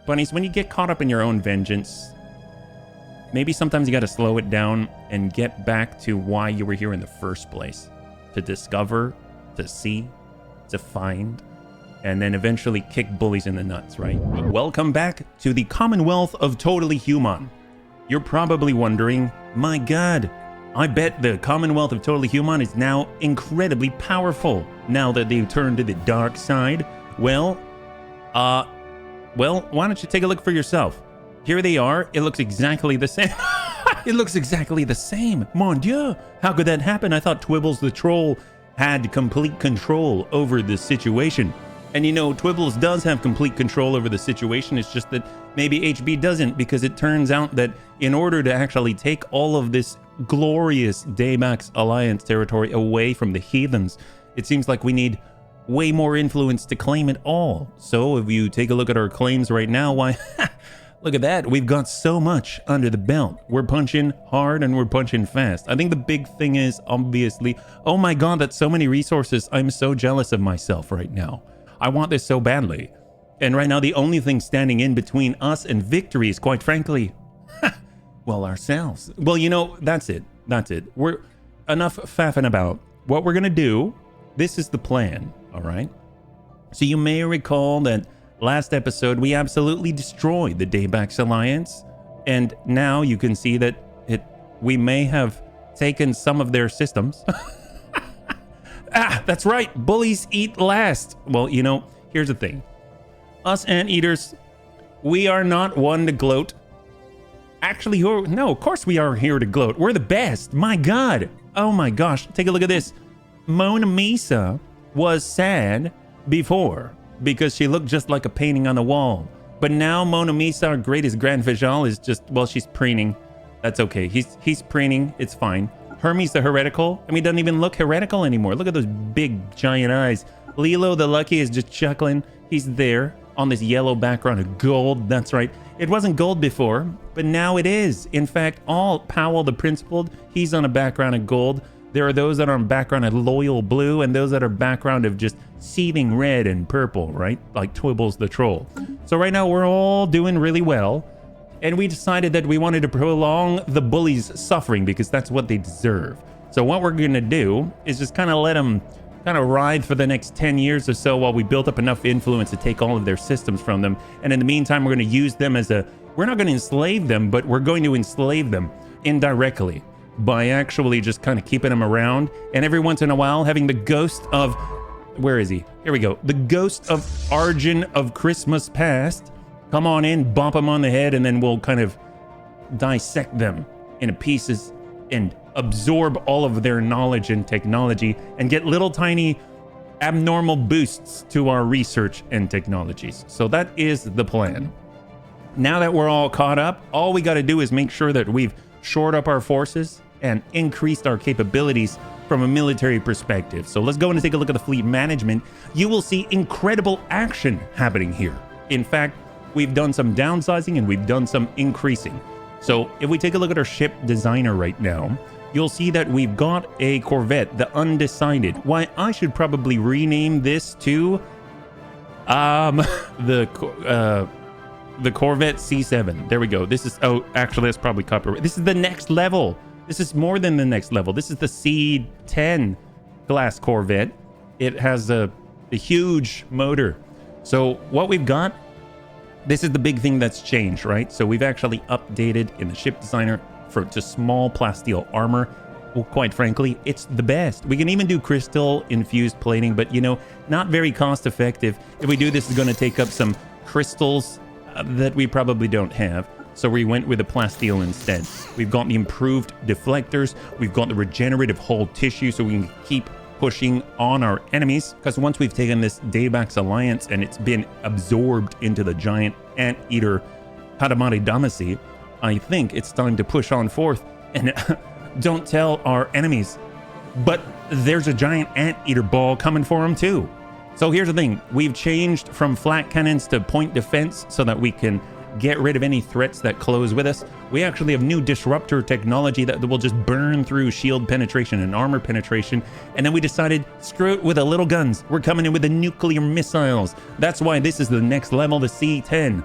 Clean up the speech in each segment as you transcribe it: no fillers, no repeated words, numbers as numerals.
Bunnies, when you get caught up in your own vengeance, maybe sometimes you got to slow it down and get back to why you were here in the first place. To discover, to see, to find, and then eventually kick bullies in the nuts, right? Welcome back to the Commonwealth of Totally Human. You're probably wondering, my God, I bet the Commonwealth of Totally Human is now incredibly powerful now that they've turned to the dark side. Well, why don't you take a look for yourself? Here they are. It looks exactly the same. It looks exactly the same. Mon Dieu, how could that happen? I thought Twibbles the Troll had complete control over the situation. And you know, Twibbles does have complete control over the situation. It's just that maybe HB doesn't, because it turns out that in order to actually take all of this glorious Daymax Alliance territory away from the heathens, it seems like we need way more influence to claim it all. So if you take a look at our claims right now, why, look at that. We've got so much under the belt. We're punching hard and we're punching fast. I think the big thing is obviously, oh my God, that's so many resources. I'm so jealous of myself right now. I want this so badly. And right now, the only thing standing in between us and victory is, quite frankly, well, ourselves. Well, you know, that's it. That's it. We're enough faffing about. What we're going to do, this is the plan, all right? So you may recall that last episode, we absolutely destroyed the Daybax Alliance. And now you can see that we may have taken some of their systems. Ah, that's right. Bullies eat last. Well, you know, here's the thing. Us anteaters, we are not one to gloat. Actually, no, of course we are here to gloat. We're the best. My God. Oh my gosh. Take a look at this. Mona Misa was sad before because she looked just like a painting on the wall. But now Mona Misa, our greatest Grand Vijal, is just, well, she's preening. That's okay. He's preening. It's fine. Hermes the Heretical, I mean, doesn't even look heretical anymore. Look at those big, giant eyes. Lilo the Lucky is just chuckling. He's there on this yellow background of gold. That's right. It wasn't gold before, but now it is. In fact, all Powell the Principled, he's on a background of gold. There are those that are on background of loyal blue and those that are background of just seething red and purple, right? Like Twibbles the Troll. So right now we're all doing really well. And we decided that we wanted to prolong the bullies' suffering because that's what they deserve. So what we're going to do is just kind of let them kind of ride for the next 10 years or so while we build up enough influence to take all of their systems from them. And in the meantime, we're going to use them as we're not going to enslave them, but we're going to enslave them indirectly by actually just kind of keeping them around. And every once in a while, having the ghost of, where is he? Here we go. The ghost of Arjun of Christmas Past come on in, bump them on the head, and then we'll kind of dissect them into pieces and absorb all of their knowledge and technology and get little tiny abnormal boosts to our research and technologies. So that is the plan. Now that we're all caught up, all we got to do is make sure that we've shored up our forces and increased our capabilities from a military perspective. So let's go and take a look at the fleet management. You will see incredible action happening here. In fact, we've done some downsizing and we've done some increasing. So if we take a look at our ship designer right now, you'll see that we've got a Corvette, the Undecided. Why, I should probably rename this to the Corvette C7. There we go. This is, oh, actually that's probably copyright. This is the next level. This is more than the next level. This is the C10 class Corvette. It has a huge motor. So what we've got, this is the big thing that's changed, right? So we've actually updated in the ship designer to small plasteel armor. Well, quite frankly, it's the best. We can even do crystal infused plating, but you know, not very cost effective. If we do this, it's going to take up some crystals that we probably don't have. So we went with the plasteel instead. We've got the improved deflectors. We've got the regenerative hull tissue so we can keep pushing on our enemies, because once we've taken this Daybax Alliance and it's been absorbed into the giant anteater Hadamari Damacy, I think it's time to push on forth and don't tell our enemies, but there's a giant anteater ball coming for them too. So here's the thing, we've changed from flat cannons to point defense so that we can get rid of any threats that close with us. We actually have new disruptor technology that will just burn through shield penetration and armor penetration. And then we decided, screw it with the little guns. We're coming in with the nuclear missiles. That's why this is the next level, the C10.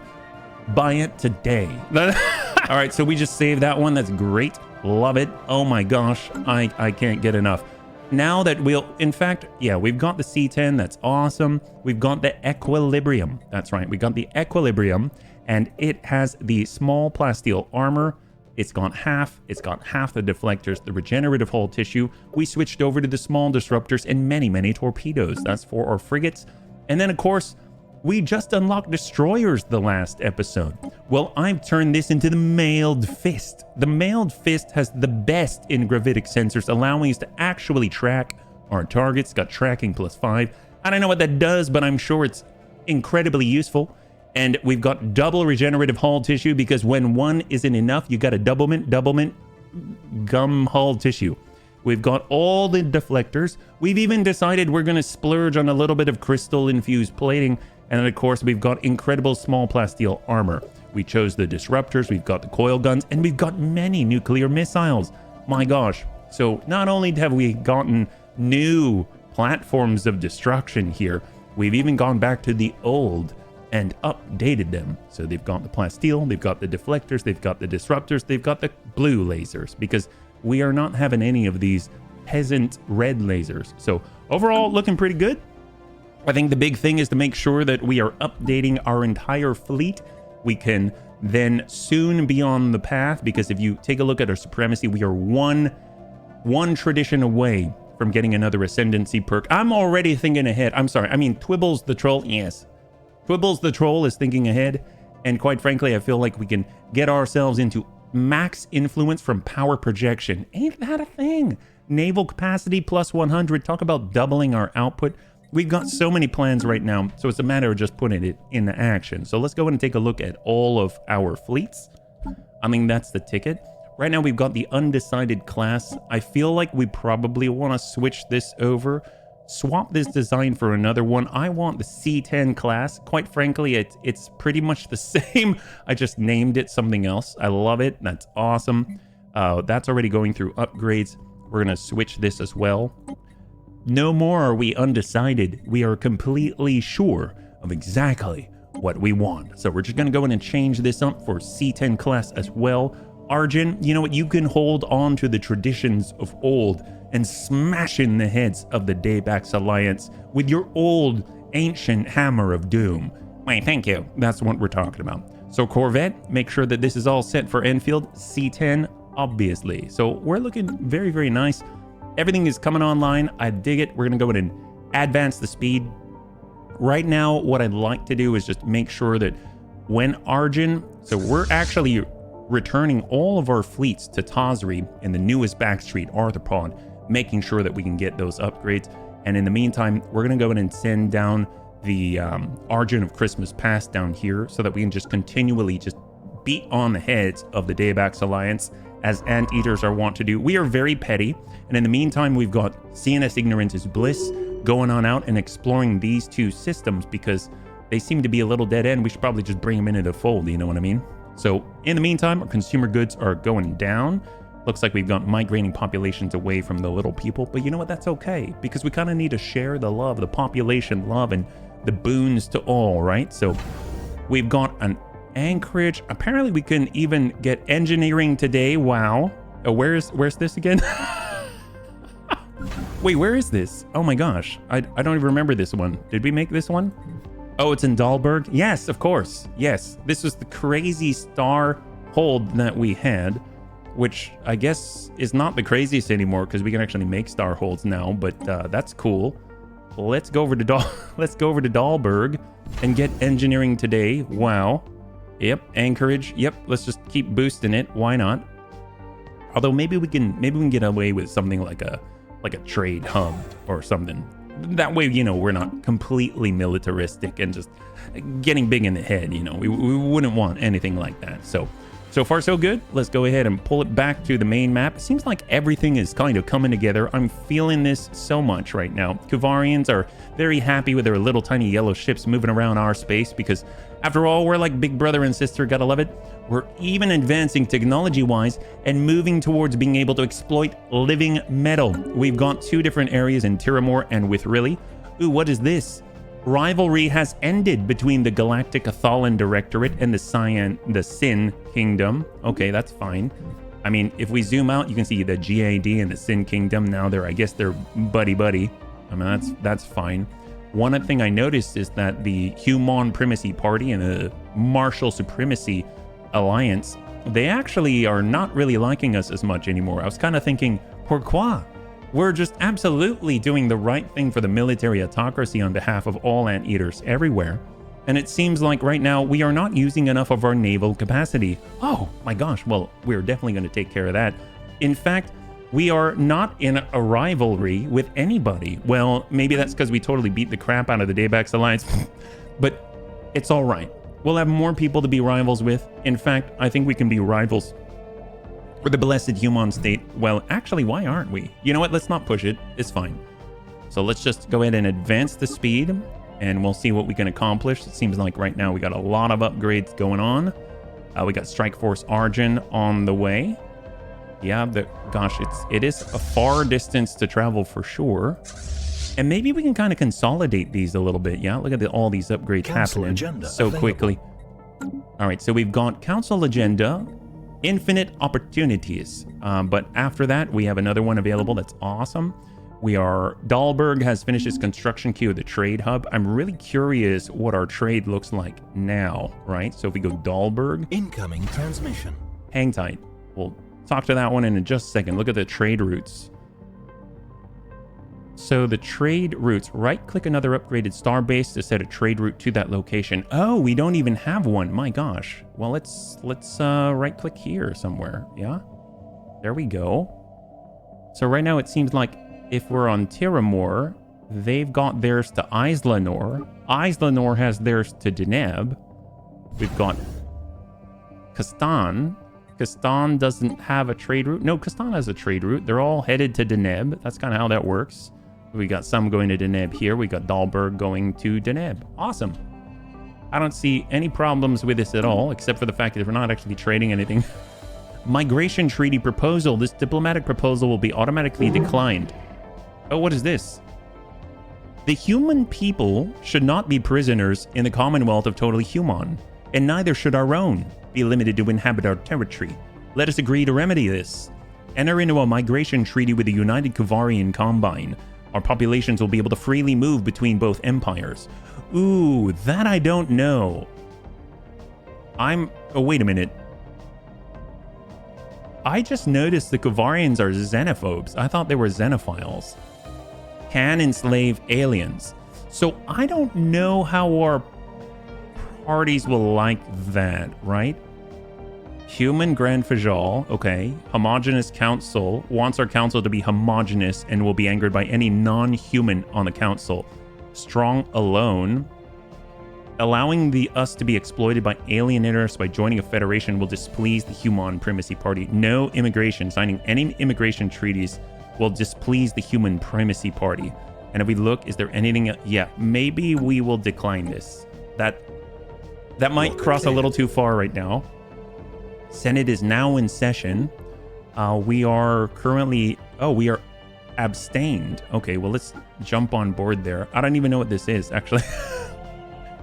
Buy it today. All right, so we just saved that one. That's great. Love it. Oh my gosh, I can't get enough. Now that in fact, yeah, we've got the C10. That's awesome. We've got the Equilibrium. That's right. We got the Equilibrium, and it has the small plasteel armor. It's got half the deflectors, the regenerative hull tissue. We switched over to the small disruptors and many torpedoes. That's for our frigates. And then, of course, we just unlocked destroyers the last episode. Well, I've turned this into the Mailed Fist. The Mailed Fist has the best in gravitic sensors, allowing us to actually track our targets. Got tracking +5. I don't know what that does, but I'm sure it's incredibly useful. And we've got double regenerative hull tissue, because when one isn't enough, you got a doublemint gum hull tissue. We've got all the deflectors. We've even decided we're going to splurge on a little bit of crystal-infused plating. And then, of course, we've got incredible small plasteel armor. We chose the disruptors, we've got the coil guns, and we've got many nuclear missiles. My gosh. So not only have we gotten new platforms of destruction here, we've even gone back to the old and updated them. So they've got the plasteel, they've got the deflectors, they've got the disruptors, they've got the blue lasers, because we are not having any of these peasant red lasers. So overall, looking pretty good. I think the big thing is to make sure that we are updating our entire fleet. We can then soon be on the path, because if you take a look at our supremacy, we are one tradition away from getting another ascendancy perk. I'm already thinking ahead. I'm sorry. I mean, Twibbles the Troll. Yes. Twibbles the Troll is thinking ahead. And quite frankly, I feel like we can get ourselves into max influence from power projection. Ain't that a thing? Naval capacity +100. Talk about doubling our output. We've got so many plans right now, so it's a matter of just putting it into action. So let's go and take a look at all of our fleets. I mean, that's the ticket. Right now, we've got the undecided class. I feel like we probably want to switch this over, swap this design for another one. I want the C10 class. Quite frankly, it's pretty much the same. I just named it something else. I love it. That's awesome. That's already going through upgrades. We're going to switch this as well. No more are we undecided. We are completely sure of exactly what we want. So we're just going to go in and change this up for C10 class as well. Arjun, you know what? You can hold on to the traditions of old and smash in the heads of the Daybax Alliance with your old ancient hammer of doom. Wait, thank you. That's what we're talking about. So Corvette, make sure that this is all set for Enfield. C10, obviously. So we're looking very, very nice. Everything is coming online. I dig it. We're going to go in and advance the speed. Right now, what I'd like to do is just make sure that when Arjun... So we're actually returning all of our fleets to Tazri in the newest backstreet arthropod, making sure that we can get those upgrades. And in the meantime, we're going to go in and send down the Arjun of Christmas Past down here so that we can just continually just beat on the heads of the Daybax Alliance, as anteaters are wont to do. We are very petty, and in the meantime, we've got CNS Ignorance is Bliss going on out and exploring these two systems, because they seem to be a little dead end. We should probably just bring them into the fold, you know what I mean? So in the meantime, our consumer goods are going down. Looks like we've got migrating populations away from the little people, but you know what? That's okay, because we kind of need to share the love, the population love, and the boons to all, right? So we've got an Anchorage. Apparently we can even get engineering today. Wow. Where's this again? Wait, where is this? Oh my gosh. I don't even remember this one. Did we make this one? Oh, it's in Dahlberg? Yes, of course. Yes. This was the crazy star hold that we had, which I guess is not the craziest anymore, because we can actually make star holds now, but that's cool. Let's go over to Dahlberg and get engineering today. Wow. Yep, Anchorage. Yep, let's just keep boosting it. Why not? Although maybe we can get away with something like a trade hub or something. That way, you know, we're not completely militaristic and just getting big in the head, you know. We wouldn't want anything like that. So far so good. Let's go ahead and pull it back to the main map. It seems like everything is kind of coming together. I'm feeling this so much right now. Kuvarians are very happy with their little tiny yellow ships moving around our space, because after all, we're like big brother and sister, gotta love it. We're even advancing technology-wise and moving towards being able to exploit living metal. We've got 2 different areas in Tiramore and Withrili. Ooh, what is this? Rivalry has ended between the Galactic Athalan Directorate and the Sin Kingdom. Okay, that's fine. I mean, if we zoom out, you can see the GAD and the Sin Kingdom. Now I guess they're buddy-buddy. I mean, that's fine. One thing I noticed is that the Human Primacy Party and the Martial Supremacy Alliance, they actually are not really liking us as much anymore. I was kind of thinking, pourquoi? We're just absolutely doing the right thing for the military autocracy on behalf of all anteaters everywhere. And it seems like right now we are not using enough of our naval capacity. Oh my gosh, well, we're definitely going to take care of that. In fact, we are not in a rivalry with anybody. Well, maybe that's because we totally beat the crap out of the Daybacks Alliance, but it's all right. We'll have more people to be rivals with. In fact, I think we can be rivals for the blessed human state. Well, actually, why aren't we? You know what? Let's not push it. It's fine. So let's just go ahead and advance the speed, and we'll see what we can accomplish. It seems like right now we got a lot of upgrades going on. We got Strike Force Argent on the way. Yeah, gosh, it is a far distance to travel for sure. And maybe we can kind of consolidate these a little bit. Yeah, look at all these upgrades happening so quickly. All right, so we've got Council Agenda, Infinite Opportunities. But after that, we have another one available that's awesome. Dahlberg has finished its construction queue of the trade hub. I'm really curious what our trade looks like now, right? So if we go Dahlberg. Incoming transmission. Hang tight. We'll talk to that one in just a second. Look at the trade routes. So the trade routes, right-click another upgraded starbase to set a trade route to that location. Oh, we don't even have one. My gosh. Well, let's right-click here somewhere. Yeah, there we go. So right now it seems like if we're on Tiramor, they've got theirs to Islanor. Islanor has theirs to Deneb. We've got Kastan. Kastan doesn't have a trade route. No, Kastan has a trade route. They're all headed to Deneb. That's kind of how that works. We got some going to Deneb here. We got Dahlberg going to Deneb. Awesome. I don't see any problems with this at all, except for the fact that we're not actually trading anything. Migration treaty proposal. This diplomatic proposal will be automatically declined. Oh, what is this? The human people should not be prisoners in the Commonwealth of Totally Human, and neither should our own be limited to inhabit our territory. Let us agree to remedy this. Enter into a migration treaty with the United Kavarian Combine. Our populations will be able to freely move between both empires. Ooh, that I don't know. Oh, wait a minute. I just noticed the Kavarians are xenophobes. I thought they were xenophiles. Can enslave aliens. So I don't know how our parties will like that, right? Human Grand Fajal, okay. Homogeneous Council wants our council to be homogeneous and will be angered by any non-human on the council. Strong alone. Allowing us to be exploited by alien interests by joining a federation will displease the Human Primacy Party. No immigration. Signing any immigration treaties will displease the Human Primacy Party. And if we look, is there anything? Yeah, maybe we will decline this. That might cross a little too far right now. Senate is now in session. We are currently... Oh, we are abstained. Okay, well, let's jump on board there. I don't even know what this is, actually.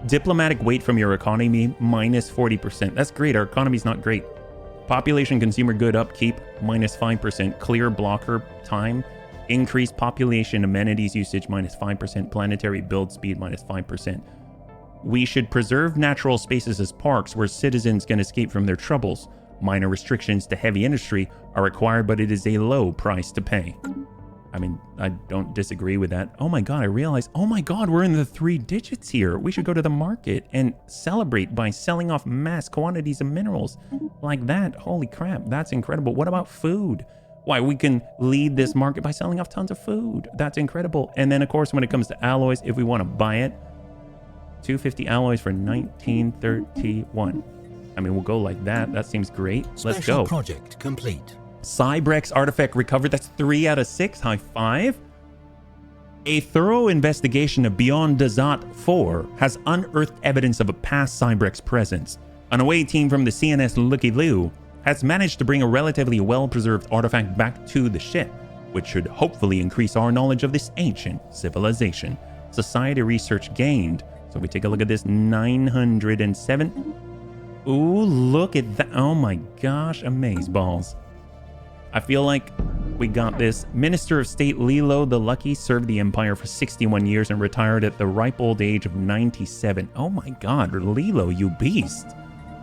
Diplomatic weight from your economy, minus 40%. That's great. Our economy's not great. Population consumer good upkeep, minus 5%. Clear blocker time. Increased population amenities usage, minus 5%. Planetary build speed, minus 5%. We should preserve natural spaces as parks where citizens can escape from their troubles. Minor restrictions to heavy industry are required, but it is a low price to pay. I mean, I don't disagree with that. Oh my God, I realized, oh my God, we're in the 3 digits here. We should go to the market and celebrate by selling off mass quantities of minerals like that. Holy crap, that's incredible. What about food? Why, we can lead this market by selling off tons of food. That's incredible. And then, of course, when it comes to alloys, if we want to buy it, 250 alloys for 1931. I mean, we'll go like that. That seems great. Let's go. Project complete. Cybrex artifact recovered. That's 3 out of 6. High five. A thorough investigation of Beyond Dazat 4 has unearthed evidence of a past Cybrex presence. An away team from the CNS Looky Loo has managed to bring a relatively well-preserved artifact back to the ship, which should hopefully increase our knowledge of this ancient civilization. Society research gained. So we take a look at this, 907. Ooh, look at that. Oh my gosh, amazeballs. I feel like we got this. Minister of State Lilo the Lucky served the Empire for 61 years and retired at the ripe old age of 97. Oh my god, Lilo, you beast.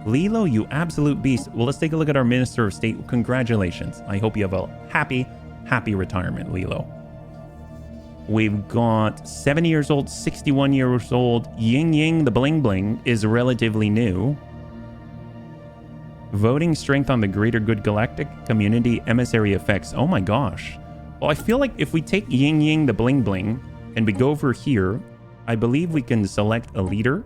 Lilo, you absolute beast. Well, let's take a look at our Minister of State. Congratulations. I hope you have a happy retirement, Lilo. We've got 70 years old, 61 years old. Ying Ying the Bling Bling is relatively new. Voting strength on the greater good galactic community emissary effects. Oh my gosh. Well, I feel like if we take Ying Ying the Bling Bling and we go over here, I believe we can select a leader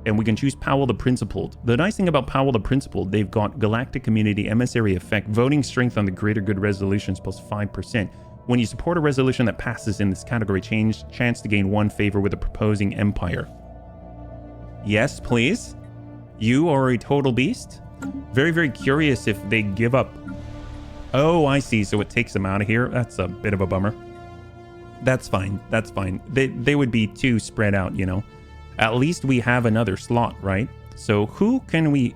and we can choose Powell the Principled. The nice thing about Powell the Principled, they've got galactic community emissary effect, voting strength on the greater good resolutions plus 5%. When you support a resolution that passes in this category, chance to gain 1 favor with the proposing empire. Yes, please. You are a total beast. Very curious if they give up. Oh, I see. So it takes them out of here. That's a bit of a bummer. That's fine. That's fine. They would be too spread out, you know. At least we have another slot, right? So who can we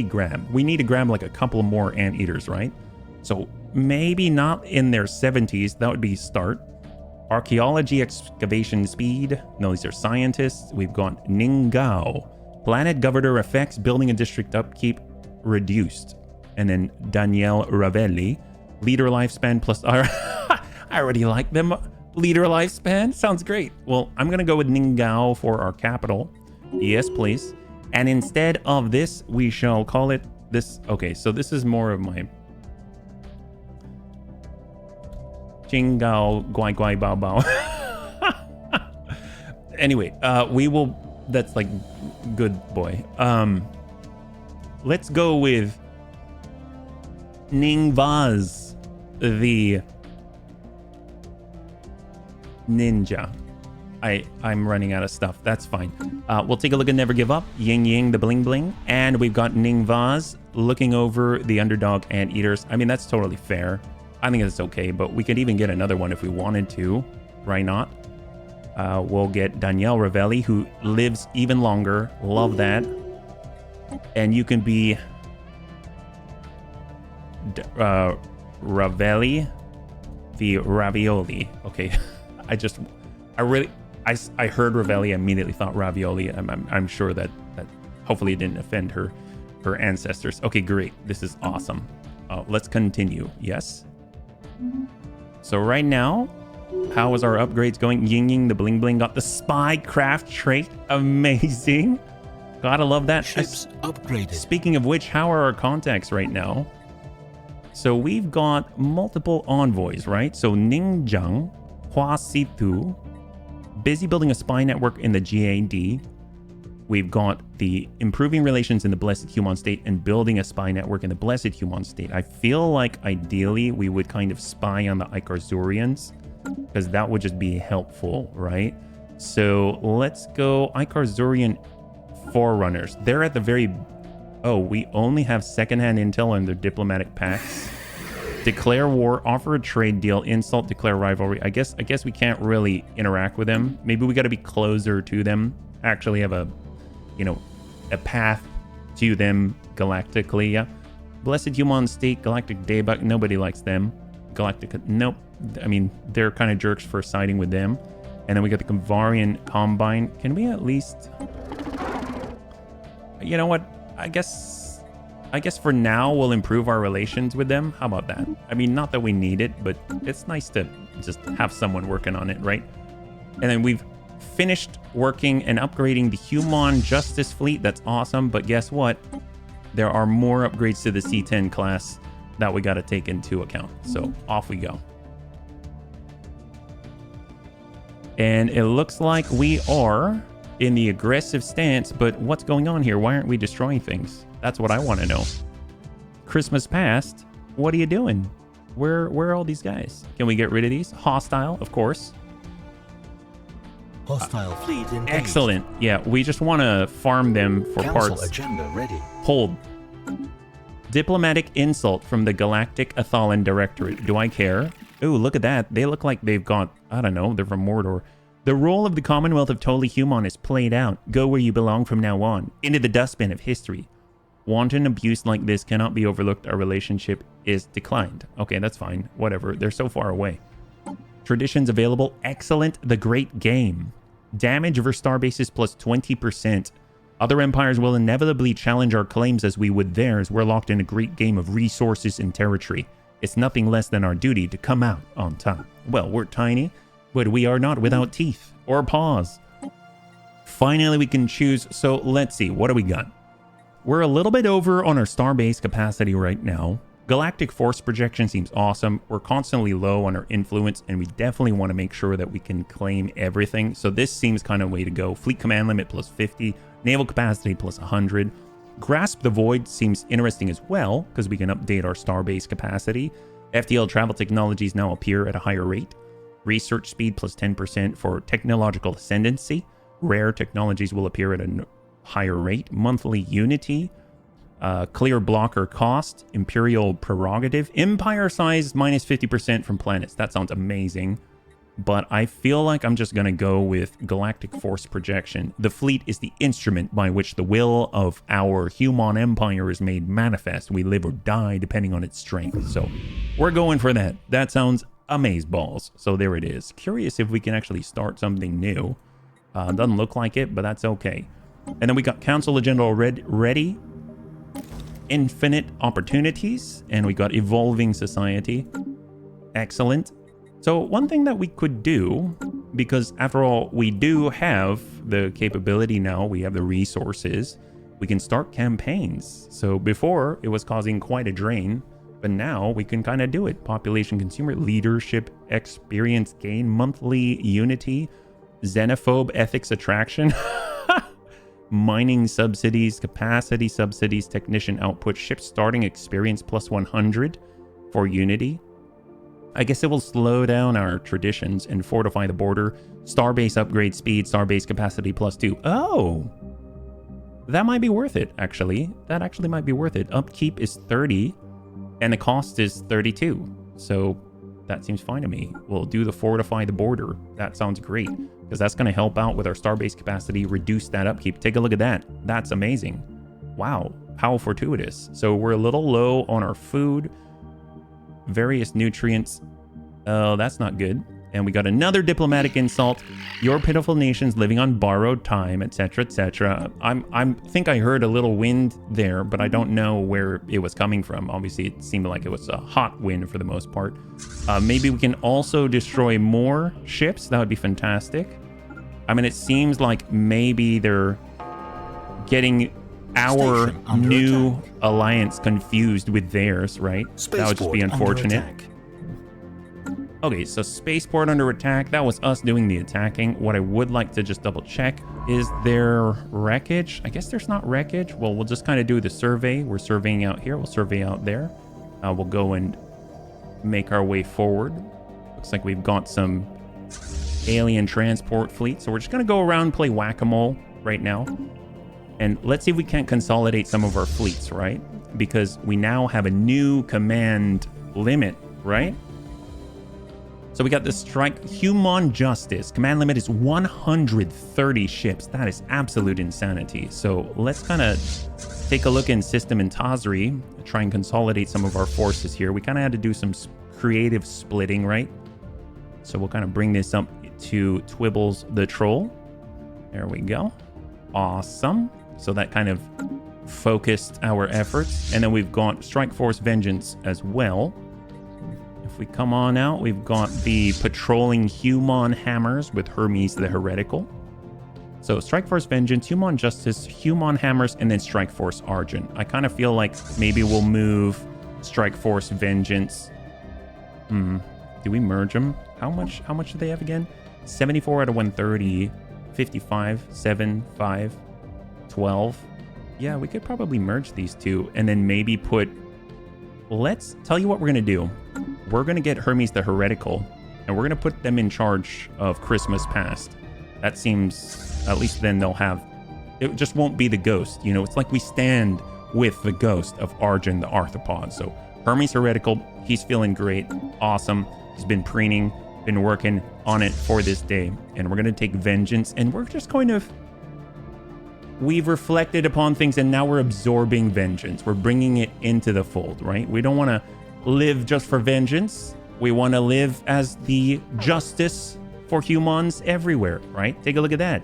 grab? We need to grab like a couple more anteaters, right? So maybe not in their 70s. That would be start. Archaeology, excavation speed. No, these are scientists. We've got Ningao. Planet governor effects, building and district upkeep reduced. And then Danielle Ravelli. Leader lifespan plus... I already like them. Leader lifespan? Sounds great. Well, I'm going to go with Ningao for our capital. Yes, please. And instead of this, we shall call it this. Okay, so this is more of my... Jingao Guai Guai Bao Bao. Anyway, we will... That's like good boy. Let's go with Ning Vaz, the ninja. I'm running out of stuff. That's fine. We'll take a look at Never Give Up, Ying Ying the Bling Bling, and we've got Ning Vaz looking over the underdog anteaters. I mean, that's totally fair. I think it's okay, but we could even get another one if we wanted to. Why not? We'll get Danielle Ravelli, who lives even longer. Love that. And you can be Ravelli, the ravioli. Okay, I heard Ravelli, I immediately thought ravioli. I'm sure that hopefully it didn't offend her ancestors. Okay, great. This is awesome. Let's continue. Yes. So right now, how is our upgrades going? Ying Ying the Bling Bling got the spy craft trait. Amazing. Gotta love that. Ships upgraded. Speaking of which, how are our contacts right now? So we've got multiple envoys, right? So Ningjiang, Hua Situ, busy building a spy network in the GAD. We've got the improving relations in the Blessed Human State and building a spy network in the Blessed Human State. I feel like ideally we would kind of spy on the Ikarzurians, because that would just be helpful, right? So let's go Ikarzurian Forerunners. They're at the very... Oh, we only have secondhand intel in their diplomatic pacts. Declare war, offer a trade deal, insult, declare rivalry. I guess we can't really interact with them. Maybe we got to be closer to them. Actually have a, a path to them galactically. Yeah. Blessed Human State, Galactic Daybuck. Nobody likes them. Galactic. Nope. I mean, they're kind of jerks for siding with them. And then we got the Kavarian Combine. Can we at least... You know what? I guess for now we'll improve our relations with them. How about that? I mean, not that we need it, but it's nice to just have someone working on it, right? And then we've finished working and upgrading the Human Justice Fleet. That's awesome. But guess what? There are more upgrades to the C-10 class that we got to take into account. So off we go. And it looks like we are in the aggressive stance, but what's going on here? Why aren't we destroying things? That's what I want to know. Christmas past, what are you doing? Where are all these guys? Can we get rid of these? Hostile, of course. Hostile fleet engaged. Excellent. Yeah, we just want to farm them for Council parts. Agenda ready. Hold. Diplomatic insult from the Galactic Athalan Directorate. Do I care? Ooh, look at that. They look like they've got, I don't know, they're from Mordor. The role of the Commonwealth of Totally Human is played out. Go where you belong from now on. Into the dustbin of history. Wanton abuse like this cannot be overlooked. Our relationship is declined. Okay, that's fine. Whatever. They're so far away. Traditions available. Excellent. The Great Game. Damage over starbases plus 20%. Other empires will inevitably challenge our claims as we would theirs. We're locked in a great game of resources and territory. It's nothing less than our duty to come out on top. Well, we're tiny, but we are not without teeth or paws. Finally, we can choose. So let's see. What do we got? We're a little bit over on our starbase capacity right now. Galactic force projection seems awesome. We're constantly low on our influence, and we definitely want to make sure that we can claim everything. So this seems kind of way to go. Fleet command limit plus 50. Naval capacity plus 100. Grasp the Void seems interesting as well, because we can update our starbase capacity. FTL travel technologies now appear at a higher rate. Research speed plus 10% for technological ascendancy. Rare technologies will appear at a higher rate. Monthly unity. Clear blocker cost. Imperial prerogative. Empire size minus 50% from planets. That sounds amazing. But I feel like I'm just going to go with galactic force projection. The fleet is the instrument by which the will of our human empire is made manifest. We live or die depending on its strength. So we're going for that. That sounds amazeballs. So there it is. Curious if we can actually start something new. Doesn't look like it, but that's okay. And then we got Council Agenda already ready. Infinite opportunities. And we got Evolving Society. Excellent. So one thing that we could do, because after all, we do have the capability now, we have the resources, we can start campaigns. So before, it was causing quite a drain, but now we can kind of do it. Population, consumer, leadership, experience gain, monthly unity, xenophobe, ethics attraction, mining subsidies, capacity subsidies, technician output, ship starting experience plus 100 for unity. I guess it will slow down our traditions and fortify the border. Starbase upgrade speed, starbase capacity plus 2. Oh! That might be worth it, actually. That actually might be worth it. Upkeep is 30, and the cost is 32. So that seems fine to me. We'll do the fortify the border. That sounds great, because that's going to help out with our starbase capacity, reduce that upkeep. Take a look at that. That's amazing. Wow, how fortuitous. So we're a little low on our food. Various nutrients. Oh, that's not good. And we got another diplomatic insult. Your pitiful nations living on borrowed time, etc., etc. I think I heard a little wind there, but I don't know where it was coming from. Obviously, it seemed like it was a hot wind for the most part. Maybe we can also destroy more ships. That would be fantastic. I mean, it seems like maybe they're getting our new attack. Alliance confused with theirs, right? That would just be unfortunate. Okay, so spaceport under attack. That was us doing the attacking. What I would like to just double check, is there wreckage? I guess there's not wreckage. Well, we'll just kind of do the survey. We're surveying out here. We'll survey out there. We'll go and make our way forward. Looks like we've got some alien transport fleet. So we're just going to go around and play whack-a-mole right now. And let's see if we can't consolidate some of our fleets, right? Because we now have a new command limit, right? So we got the strike human justice. Command limit is 130 ships. That is absolute insanity. So let's kind of take a look in System and Tazri, try and consolidate some of our forces here. We kind of had to do some creative splitting, right? So we'll kind of bring this up to Twibbles the Troll. There we go. Awesome. So that kind of focused our efforts. And then we've got Strike Force Vengeance as well. If we come on out, we've got the patrolling human hammers with Hermes the Heretical. So Strike Force Vengeance, Human Justice, Human Hammers, and then Strike Force Argent. I kind of feel like maybe we'll move Strike Force Vengeance. Do we merge them? How much do they have again? 74 out of 130, 55, 7, 5, 12. Yeah, we could probably merge these two and then maybe put... Let's tell you what we're going to do. We're going to get Hermes the Heretical, and we're going to put them in charge of Christmas Past. That seems... At least then they'll have... It just won't be the ghost. You know, it's like we stand with the ghost of Arjun the Arthropod. So Hermes Heretical, he's feeling great. Awesome. He's been preening. been working on it for this day. And we're going to take vengeance, and we're just going to... We've reflected upon things, and now we're absorbing vengeance. We're bringing it into the fold, right? We don't want to live just for vengeance. We want to live as the justice for humans everywhere, right? Take a look at that.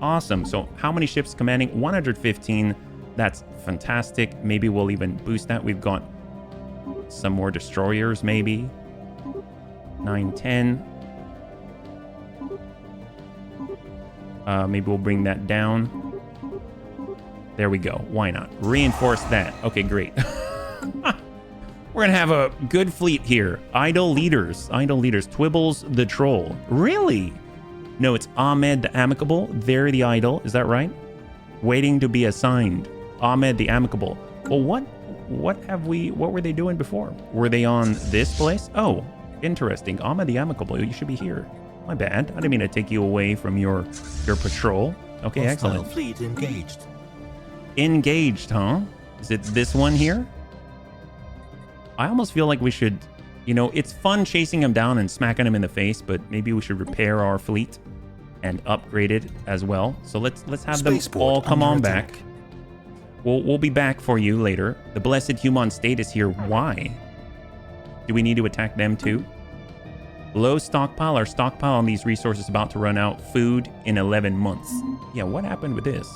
Awesome. So how many ships commanding? 115. That's fantastic. Maybe we'll even boost that. We've got some more destroyers, maybe. 9, 10. Maybe we'll bring that down. There we go. Why not? Reinforce that. Okay, great. We're going to have a good fleet here. Idle leaders. Idle leaders. Twibbles the troll. Really? No, it's Ahmed the Amicable. They're the idle. Is that right? Waiting to be assigned. Ahmed the Amicable. Well, what were they doing before? Were they on this place? Oh, interesting. Ahmed the Amicable. You should be here. My bad. I didn't mean to take you away from your patrol. Okay, excellent. Fleet engaged. Engaged, huh? Is it this one here? I almost feel like we should, you know, it's fun chasing him down and smacking him in the face, but maybe we should repair our fleet and upgrade it as well. So let's have them all come on back. We'll be back for you later. The blessed human state is here. Why? Do we need to attack them too? Low stockpile. Our stockpile on these resources is about to run out. Food in 11 months. Yeah, what happened with this?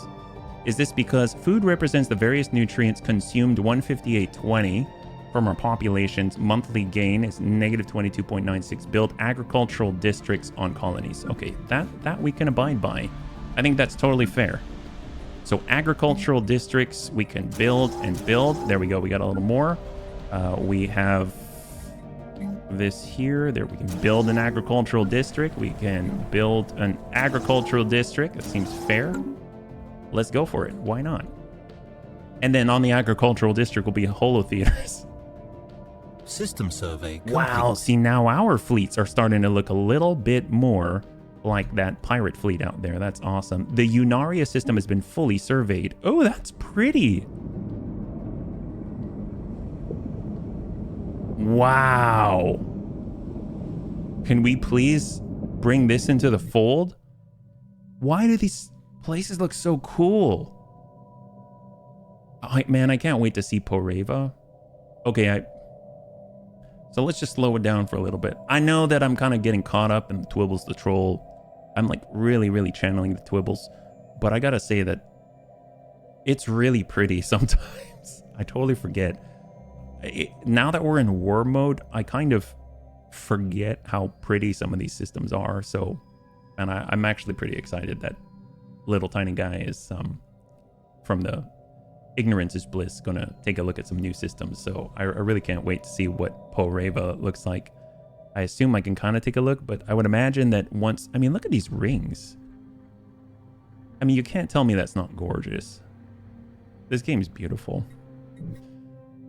Is this because food represents the various nutrients consumed? 158.20 from our population's monthly gain is negative 22.96. Build agricultural districts on colonies. Okay, that we can abide by. I think that's totally fair. So agricultural districts we can build and build. There we go. We got a little more. We have this here. There we can build an agricultural district. We can build an agricultural district. That seems fair. Let's go for it. Why not? And then on the agricultural district will be holo theaters. System survey complete. Wow. See, now our fleets are starting to look a little bit more like that pirate fleet out there. That's awesome. The Unaria system has been fully surveyed. Oh, that's pretty. Wow. Can we please bring this into the fold? Why do these places look so cool? Man, I can't wait to see Poreva. Okay, so let's just slow it down for a little bit. I know that I'm kind of getting caught up in the Twibbles the Troll. I'm like really channeling the Twibbles. But I gotta say that it's really pretty sometimes. I totally forget. Now that we're in war mode, I kind of forget how pretty some of these systems are. So, and I'm actually pretty excited that little tiny guy is from the Ignorance is Bliss gonna take a look at some new systems. So I really can't wait to see what Poreva looks like. I assume I can kind of take a look, but I would imagine that once... I mean, look at these rings. I mean, you can't tell me that's not gorgeous. This game is beautiful.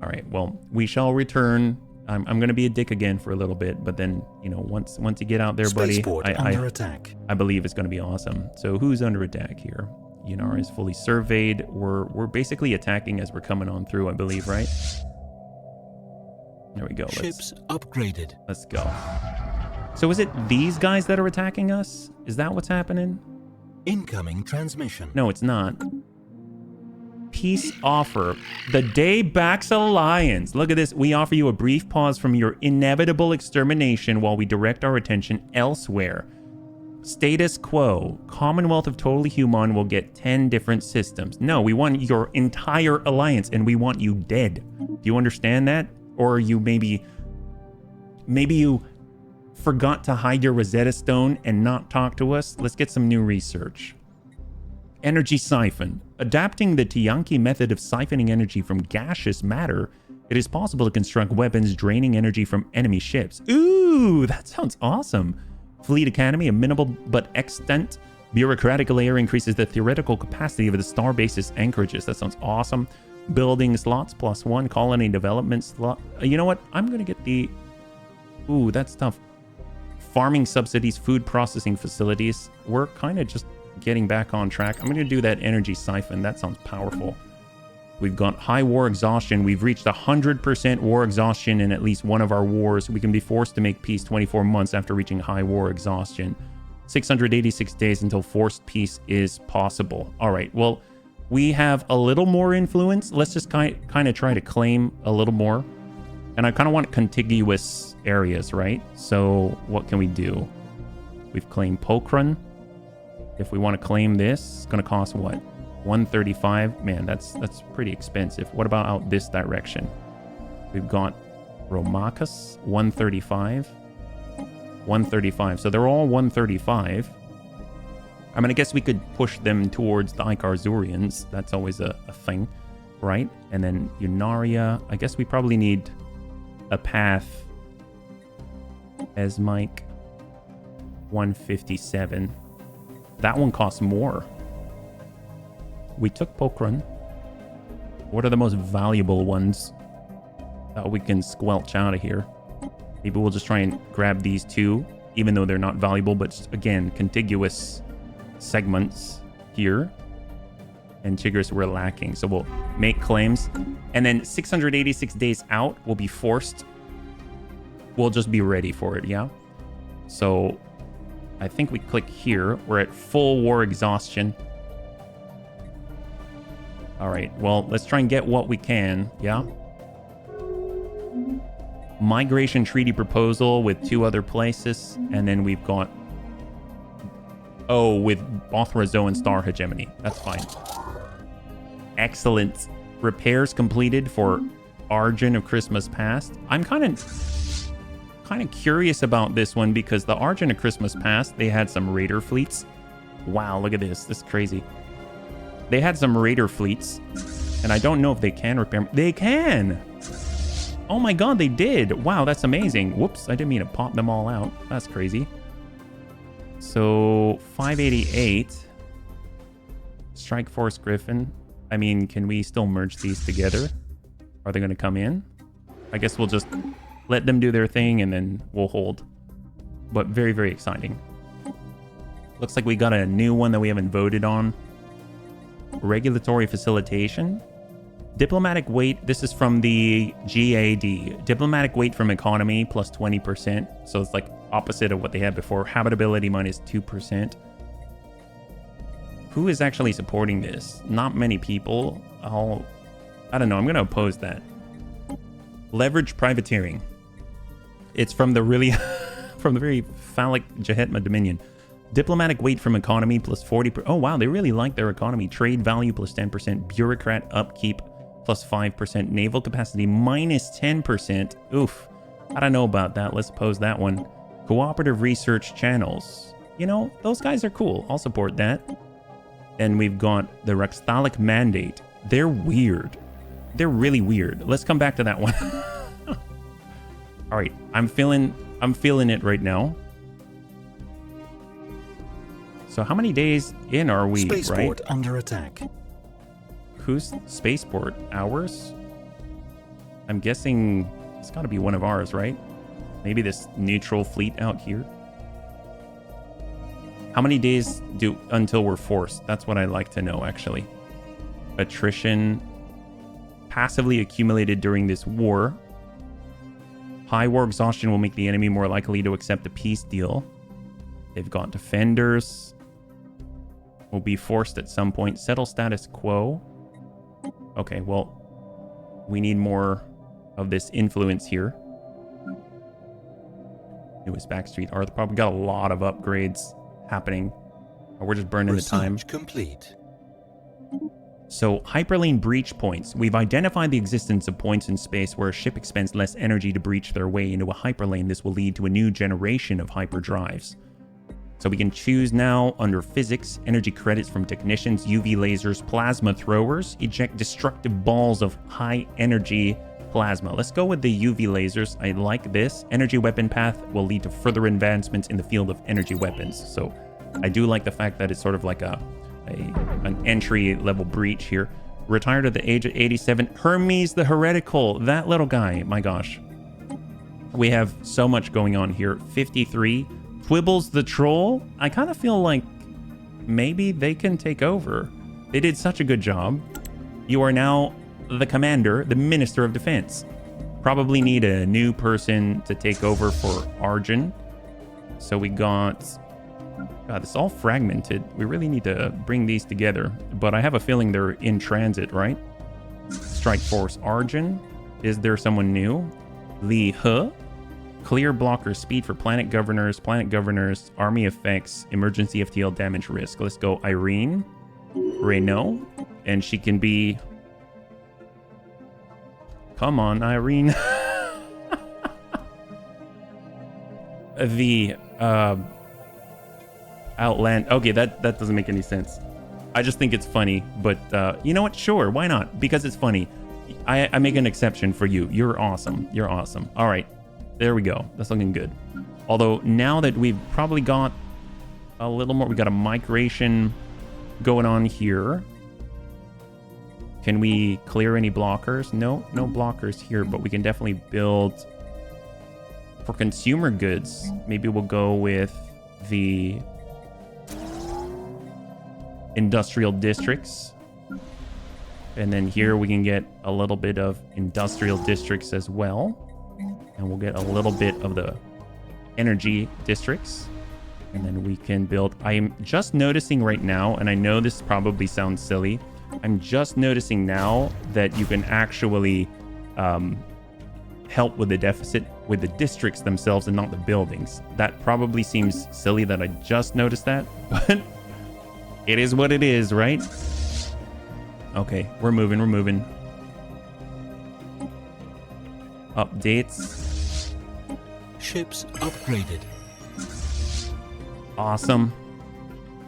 All right, well, we shall return. I'm going to be a dick again for a little bit, but then, you know, once you get out there, buddy, under attack. I believe it's going to be awesome. So who's under attack here? Yunar is fully surveyed. We're basically attacking as we're coming on through, I believe, right? There we go. Ships upgraded. Let's go. So is it these guys that are attacking us? Is that what's happening? Incoming transmission. No, it's not. Peace offer. The day backs alliance. Look at this. We offer you a brief pause from your inevitable extermination while we direct our attention elsewhere. Status quo. Commonwealth of Totally Human will get 10 different systems. No, we want your entire alliance and we want you dead. Do you understand that? Or you maybe you forgot to hide your Rosetta Stone and not talk to us? Let's get some new research. Energy siphon. Adapting the Tiyanki method of siphoning energy from gaseous matter, it is possible to construct weapons draining energy from enemy ships. Ooh, that sounds awesome. Fleet Academy, a minimal but extant bureaucratic layer increases the theoretical capacity of the starbase's anchorages. That sounds awesome. Building slots +1, colony development slot. You know what? I'm going to get the... Ooh, that's tough. Farming subsidies, food processing facilities. We're kind of just getting back on track. I'm going to do that energy siphon. That sounds powerful. We've got high war exhaustion. We've reached 100% war exhaustion in at least one of our wars. We can be forced to make peace 24 months after reaching high war exhaustion. 686 days until forced peace is possible. All right, well, we have a little more influence. Let's just kind of try to claim a little more. And I kind of want contiguous areas, right? So what can we do? We've claimed Pokrun. If we want to claim this, it's going to cost what? 135. Man, that's pretty expensive. What about out this direction? We've got Romacus, 135. 135. So they're all 135. I mean, I guess we could push them towards the Ikarzurians. That's always a thing, right? And then Unaria. I guess we probably need a path as Mike 157. That one costs more. We took Pokrun. What are the most valuable ones that we can squelch out of here? Maybe we'll just try and grab these two, even though they're not valuable, but just, again, contiguous segments here. And Chigris we're lacking, so we'll make claims. And then 686 days out, we'll be forced. We'll just be ready for it, yeah? So I think we click here. We're at full war exhaustion. All right, well, let's try and get what we can, yeah? Migration treaty proposal with 2 other places, and then we've got with Bothrazo and Star Hegemony. That's fine. Excellent. Repairs completed for Argent of Christmas Past. I'm kind of curious about this one because the Argent of Christmas Past, they had some raider fleets. Wow, look at this. This is crazy. They had some raider fleets, and I don't know if they can repair. They can! Oh my god, they did. Wow, that's amazing. Whoops, I didn't mean to pop them all out. That's crazy. So, 588. Strike Force Griffin. I mean, can we still merge these together? Are they going to come in? I guess we'll just let them do their thing and then we'll hold. But very, very exciting. Looks like we got a new one that we haven't voted on. Regulatory facilitation. Diplomatic weight, this is from the GAD. Diplomatic weight from economy plus 20%. So it's like opposite of what they had before. Habitability minus 2%. Who is actually supporting this? Not many people. I don't know. I'm going to oppose that. Leverage privateering. It's from the really, from the very phallic Jahetma Dominion. Diplomatic weight from economy plus 40%. Oh, wow. They really like their economy. Trade value plus 10%. Bureaucrat upkeep plus 5%. Naval capacity minus 10%. Oof. I don't know about that. Let's oppose that one. Cooperative research channels. You know, those guys are cool. I'll support that. And we've got the Rexthalic mandate. They're weird. They're really weird. Let's come back to that one. All right. I'm feeling it right now. So how many days in are we, Spaceport right? under attack. Who's Spaceport? Ours? I'm guessing it's got to be one of ours, right? Maybe this neutral fleet out here. How many days until we're forced? That's what I'd like to know, actually. Attrition. Passively accumulated during this war. High war exhaustion will make the enemy more likely to accept a peace deal. They've got defenders. Will be forced at some point. Settle status quo. Okay, well, we need more of this influence here. Newest Backstreet Arthur probably got a lot of upgrades happening. Or we're just burning the time. Complete. So, hyperlane breach points. We've identified the existence of points in space where a ship expends less energy to breach their way into a hyperlane. This will lead to a new generation of hyperdrives. So we can choose now under physics, energy credits from technicians, UV lasers, plasma throwers, eject destructive balls of high energy plasma. Let's go with the UV lasers. I like this. Energy weapon path will lead to further advancements in the field of energy weapons. So I do like the fact that it's sort of like an entry level breach here. Retired at the age of 87. Hermes the Heretical. That little guy. My gosh. We have so much going on here. 53. Twibbles the Troll. I kind of feel like maybe they can take over. They did such a good job. You are now the commander, the Minister of Defense. Probably need a new person to take over for Arjun. So we got... God, it's all fragmented. We really need to bring these together. But I have a feeling they're in transit, right? Strike Force Arjun. Is there someone new? Li He. Clear blocker speed for planet governors, army effects, emergency FTL damage risk. Let's go Irene. Renault. And she can be... Come on, Irene. The Outland. Okay, that doesn't make any sense. I just think it's funny, but you know what? Sure, why not? Because it's funny. I make an exception for you. You're awesome. You're awesome. All right, there we go. That's looking good. Although now that we've probably got a little more, we got a migration going on here. Can we clear any blockers? No blockers here, but we can definitely build for consumer goods. Maybe we'll go with the industrial districts. And then here we can get a little bit of industrial districts as well. And we'll get a little bit of the energy districts. And then we can build... I'm just noticing right now, and I know this probably sounds silly, I'm just noticing now that you can actually help with the deficit with the districts themselves and not the buildings. That probably seems silly that I just noticed that, but it is what it is, right? Okay, we're moving. Updates. Ships upgraded. Awesome.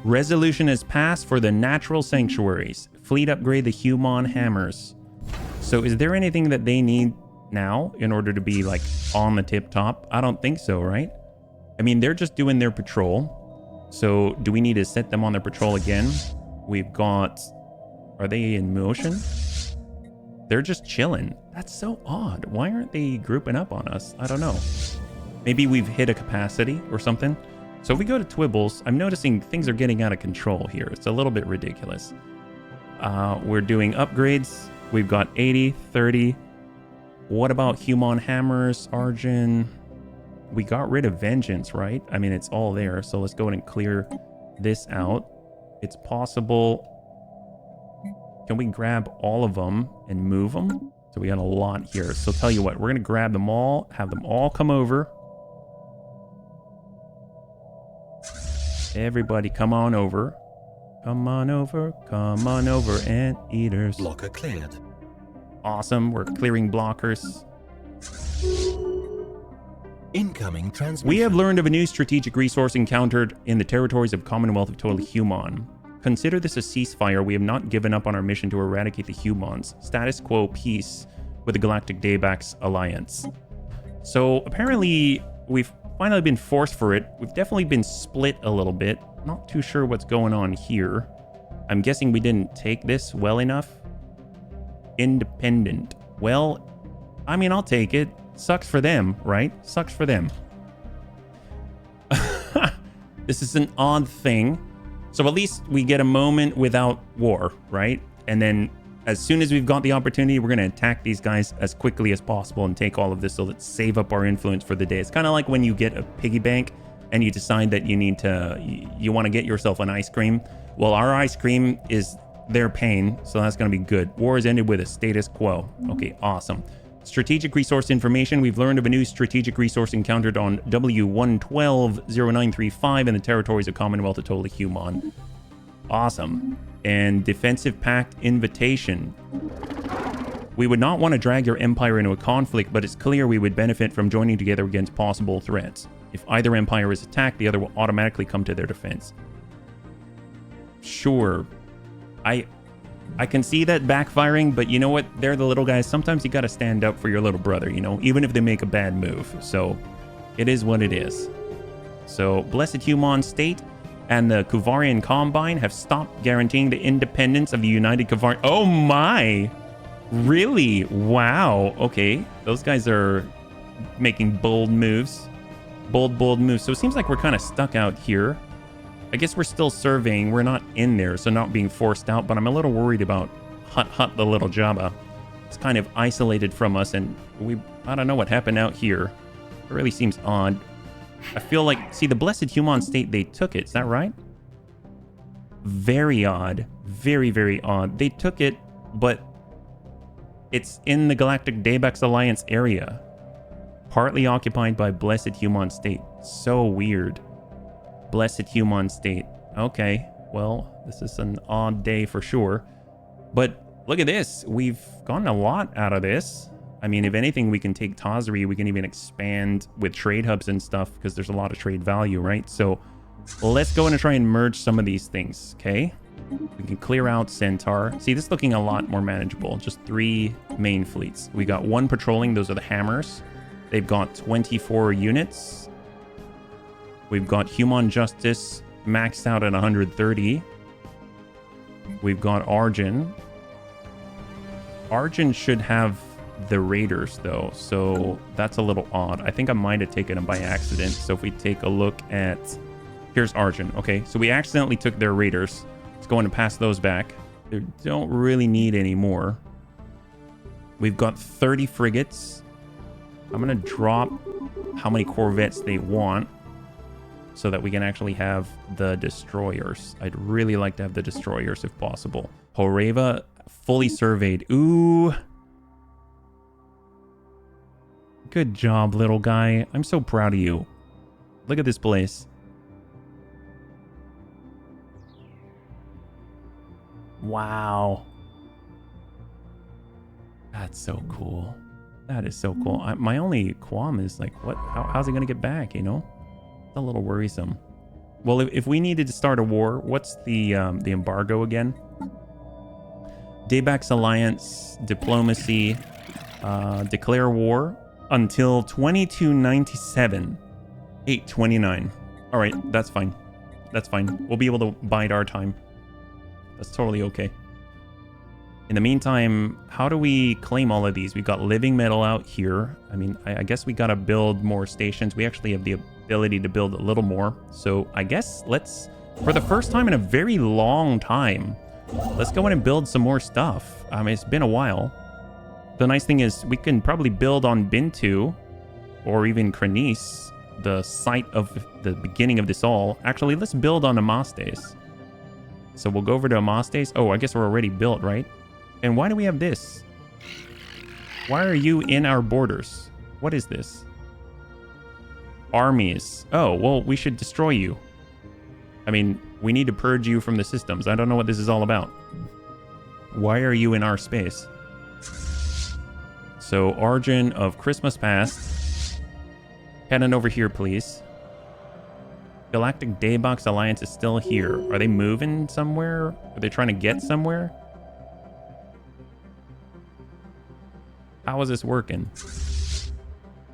Resolution has passed for the natural sanctuaries. Fleet upgrade the human hammers. So is there anything that they need now in order to be like on the tip top? I don't think so, right? I mean, they're just doing their patrol. So do we need to set them on their patrol again? We've got... Are they in motion? They're just chilling. That's so odd. Why aren't they grouping up on us? I don't know. Maybe we've hit a capacity or something. So if we go to Twibbles, I'm noticing things are getting out of control here. It's a little bit ridiculous. We're doing upgrades. We've got 80, 30. What about human hammers, Arjun? We got rid of vengeance, right? I mean, it's all there. So let's go ahead and clear this out. It's possible. Can we grab all of them and move them? So we got a lot here. So tell you what, we're going to grab them all, have them all come over. Everybody come on over. Come on over, anteaters. Blocker cleared. Awesome, we're clearing blockers. Incoming transmission. We have learned of a new strategic resource encountered in the territories of Commonwealth of Total Human. Consider this a ceasefire. We have not given up on our mission to eradicate the humans. Status quo peace with the Galactic Daybacks Alliance. So apparently we've finally been forced for it. We've definitely been split a little bit. Not too sure what's going on here. I'm guessing we didn't take this well enough. Independent. Well, I mean, I'll take it. Sucks for them, right? Sucks for them. This is an odd thing. So at least we get a moment without war, right? And then as soon as we've got the opportunity, we're going to attack these guys as quickly as possible and take all of this so let's save up our influence for the day. It's kind of like when you get a piggy bank and you decide that you need to, you want to get yourself an ice cream. Well, our ice cream is their pain, so that's going to be good. War has ended with a status quo. Okay, awesome. Strategic resource information. We've learned of a new strategic resource encountered on W1120935 in the territories of Commonwealth of Total Human. Awesome. And defensive pact invitation. We would not want to drag your empire into a conflict, but it's clear we would benefit from joining together against possible threats. If either empire is attacked, the other will automatically come to their defense. Sure. I can see that backfiring, but you know what? They're the little guys. Sometimes you got to stand up for your little brother, you know, even if they make a bad move. So it is what it is. So Blessed Human State and the Kuvarian Combine have stopped guaranteeing the independence of the United Kuvarian. Oh my! Really? Wow. Okay. Those guys are making bold moves. Bold moves. So it seems like we're kind of stuck out here. I guess we're still surveying. We're not in there, so not being forced out, but I'm a little worried about Hut the little Jabba. It's kind of isolated from us, and I don't know what happened out here. It really seems odd. I feel like, see, the blessed human state, they took it. Is that right? Very odd. Very, very odd. They took it, but it's in the Galactic Daybax Alliance area. Partly occupied by blessed human state. So weird. Blessed human state. Okay, well, this is an odd day for sure. But look at this. We've gotten a lot out of this. I mean, if anything, we can take Tazri. We can even expand with trade hubs and stuff because there's a lot of trade value, right? So let's go in and try and merge some of these things, okay? We can clear out Centaur. See, this is looking a lot more manageable. Just 3 main fleets. We got 1 patrolling. Those are the hammers. They've got 24 units. We've got Human Justice maxed out at 130. We've got Arjun. Arjun should have the Raiders, though, so that's a little odd. I think I might have taken them by accident. So if we take a look at... Here's Arjun. Okay, so we accidentally took their Raiders. Let's go in and pass those back. They don't really need any more. We've got 30 frigates. I'm going to drop how many corvettes they want so that we can actually have the destroyers. I'd really like to have the destroyers if possible. Horeva, fully surveyed. Ooh. Good job, little guy. I'm so proud of you. Look at this place. Wow. That's so cool. That is so cool. My only qualm is like, what? How's he going to get back, you know? It's a little worrisome. Well, if we needed to start a war, what's the embargo again? Daybax Alliance, diplomacy, declare war until 2297, 829. All right, that's fine. That's fine. We'll be able to bide our time. That's totally okay. In the meantime, how do we claim all of these? We've got living metal out here. I mean, I guess we got to build more stations. We actually have the ability to build a little more. So I guess let's, for the first time in a very long time, let's go in and build some more stuff. I mean, it's been a while. The nice thing is we can probably build on Bintu or even Kranis, the site of the beginning of this all. Actually, let's build on Amastes. So we'll go over to Amastes. Oh, I guess we're already built, right? And why do we have this? Why are you in our borders? What is this? Armies. Oh, well, we should destroy you. I mean, we need to purge you from the systems. I don't know what this is all about. Why are you in our space? So, Arjun of Christmas Past. Head on over here, please. Galactic Daybox Alliance is still here. Are they moving somewhere? Are they trying to get somewhere? How is this working?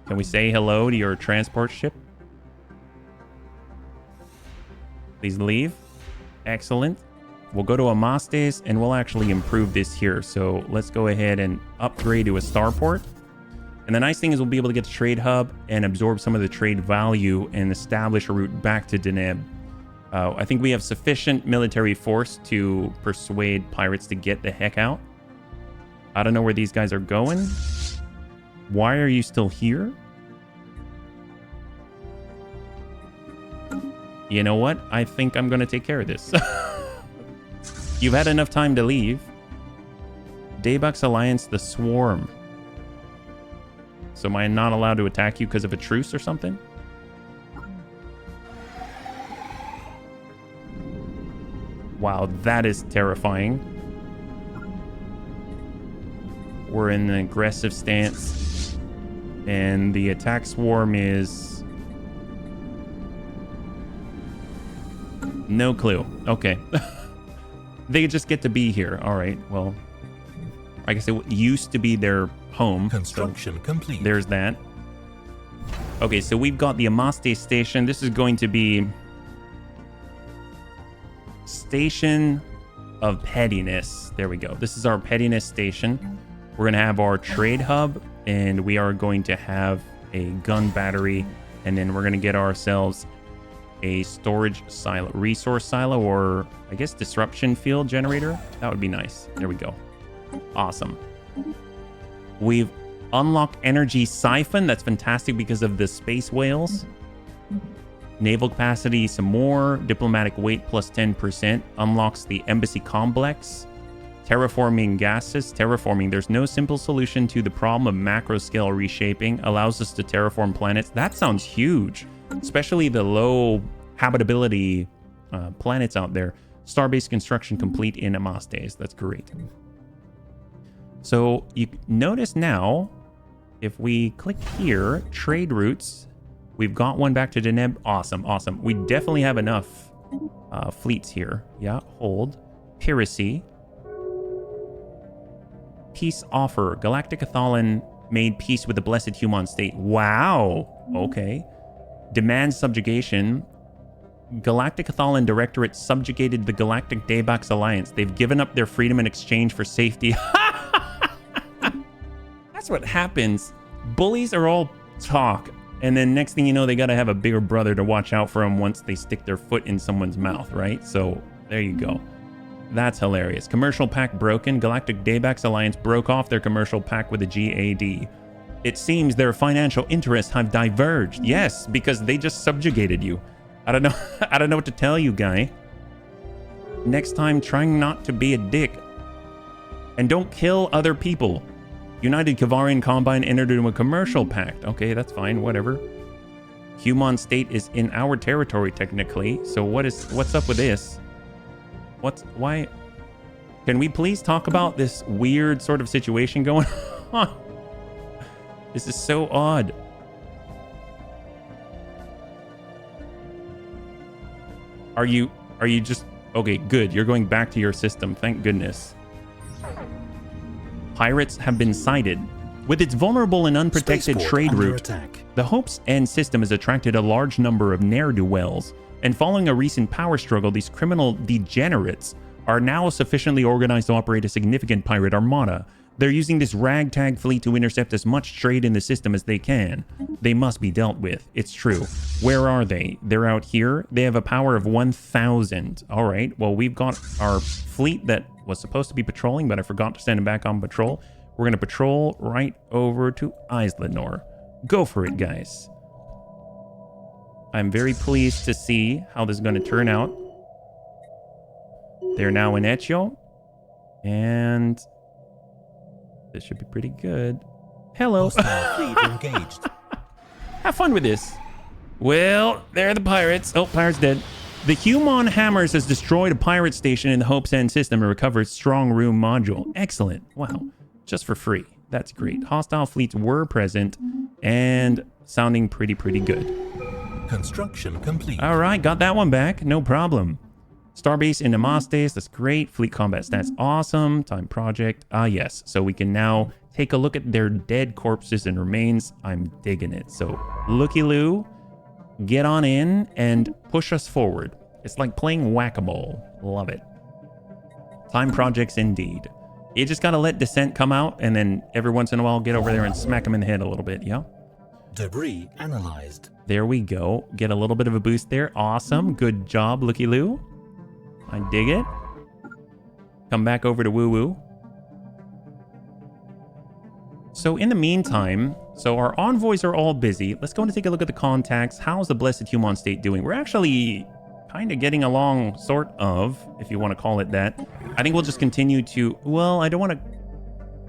Can we say hello to your transport ship? Please leave. Excellent. We'll go to Amastes and we'll actually improve this here. So let's go ahead and upgrade to a starport. And the nice thing is we'll be able to get the trade hub and absorb some of the trade value and establish a route back to Deneb. I think we have sufficient military force to persuade pirates to get the heck out. I don't know where these guys are going. Why are you still here? You know what? I think I'm going to take care of this. You've had enough time to leave. Daybox Alliance, the Swarm. So am I not allowed to attack you because of a truce or something? Wow, that is terrifying. We're in an aggressive stance. And the attack swarm is... no clue. Okay. They just get to be here. All right, well... I guess it used to be their home. Construction complete. There's that. Okay, so we've got the Amaste station. This is going to be... Station of Pettiness. There we go. This is our Pettiness station. We're going to have our trade hub, and we are going to have a gun battery, and then we're going to get ourselves a storage silo, resource silo, or I guess disruption field generator. That would be nice. There we go. Awesome. We've unlocked energy siphon. That's fantastic because of the space whales. Naval capacity, some more. Diplomatic weight plus 10%. Unlocks the embassy complex. Terraforming gases. Terraforming. There's no simple solution to the problem of macro scale reshaping. Allows us to terraform planets. That sounds huge. Especially the low habitability planets out there. Starbase construction complete in Amastes. That's great. So you notice now, if we click here, trade routes, we've got one back to Deneb. Awesome, awesome. We definitely have enough fleets here. Yeah, hold. Piracy. Peace offer. Galactic Athalan made peace with the Blessed Human State. Wow. Okay. Demand subjugation. Galactic Athalan Directorate subjugated the Galactic Daybax Alliance. They've given up their freedom in exchange for safety. That's what happens. Bullies are all talk. And then next thing you know, they got to have a bigger brother to watch out for them once they stick their foot in someone's mouth, right? So there you go. That's hilarious. Commercial pact broken. Galactic Daybax Alliance broke off their commercial pact with the GAD. It seems their financial interests have diverged. Yes, because they just subjugated you. I don't know. I don't know what to tell you, guy. Next time, trying not to be a dick. And don't kill other people. United Kavarian Combine entered into a commercial pact. Okay, that's fine. Whatever. Human State is in our territory, technically. So what's up with this? Why? Can we please talk about this weird sort of situation going on? This is so odd. Are you just... Okay, good. You're going back to your system. Thank goodness. Pirates have been sighted. With its vulnerable and unprotected trade route, the Hope's End system has attracted a large number of ne'er-do-wells, and following a recent power struggle, these criminal degenerates are now sufficiently organized to operate a significant pirate armada. They're using this ragtag fleet to intercept as much trade in the system as they can. They must be dealt with. It's true. Where are they? They're out here. They have a power of 1,000. All right. Well, we've got our fleet that was supposed to be patrolling, but I forgot to send it back on patrol. We're going to patrol right over to Islanor. Go for it, guys. I'm very pleased to see how this is going to turn out. They're now in Etio. And... this should be pretty good. Hello. Fleet engaged. Have fun with this. Well, there are the pirates. Oh, pirate's dead. The Human Hammers has destroyed a pirate station in the Hope's End system and recovered strong room module. Excellent. Wow. Just for free. That's great. Hostile fleets were present and sounding pretty good. Construction complete. All right, got that one back. No problem. Starbase in Amastes, that's great. Fleet combat stats, awesome. Time project, yes. So we can now take a look at their dead corpses and remains. I'm digging it. So looky-loo, get on in and push us forward. It's like playing whack-a-mole. Love it. Time projects indeed. You just gotta let Descent come out and then every once in a while get over there and smack him in the head a little bit, yeah? Debris analyzed. There we go. Get a little bit of a boost there. Awesome. Good job, looky-loo. I dig it. Come back over to Woo Woo. So in the meantime, so our envoys are all busy. Let's go and take a look at the contacts. How's the Blessed Human State doing? We're actually kind of getting along, sort of, if you want to call it that. I think we'll just continue to... well, I don't want to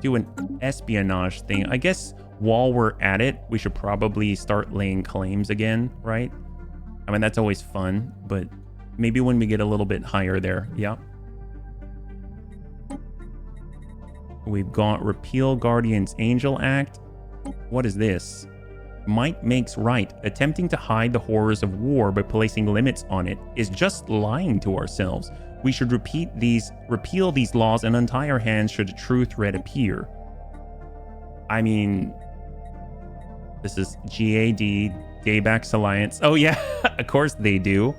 do an espionage thing. I guess while we're at it, we should probably start laying claims again, right? I mean, that's always fun, but... maybe when we get a little bit higher there. Yeah. We've got Repeal Guardian's Angel Act. What is this? Might makes right. Attempting to hide the horrors of war by placing limits on it is just lying to ourselves. We should repeal these laws and untie our hands should a true threat appear. I mean, this is GAD, Daybax Alliance. Oh yeah, of course they do.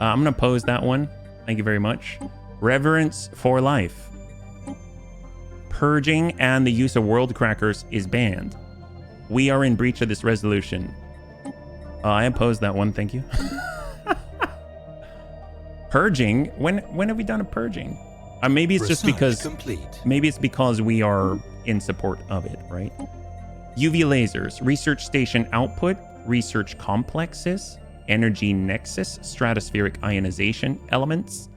I'm going to pose that one. Thank you very much. Reverence for life. Purging and the use of world crackers is banned. We are in breach of this resolution. I opposed that one. Thank you. Purging? When have we done a purging? Maybe it's just because... complete. Maybe it's because we are in support of it, right? UV lasers, research station output, research complexes, energy nexus, stratospheric ionization elements.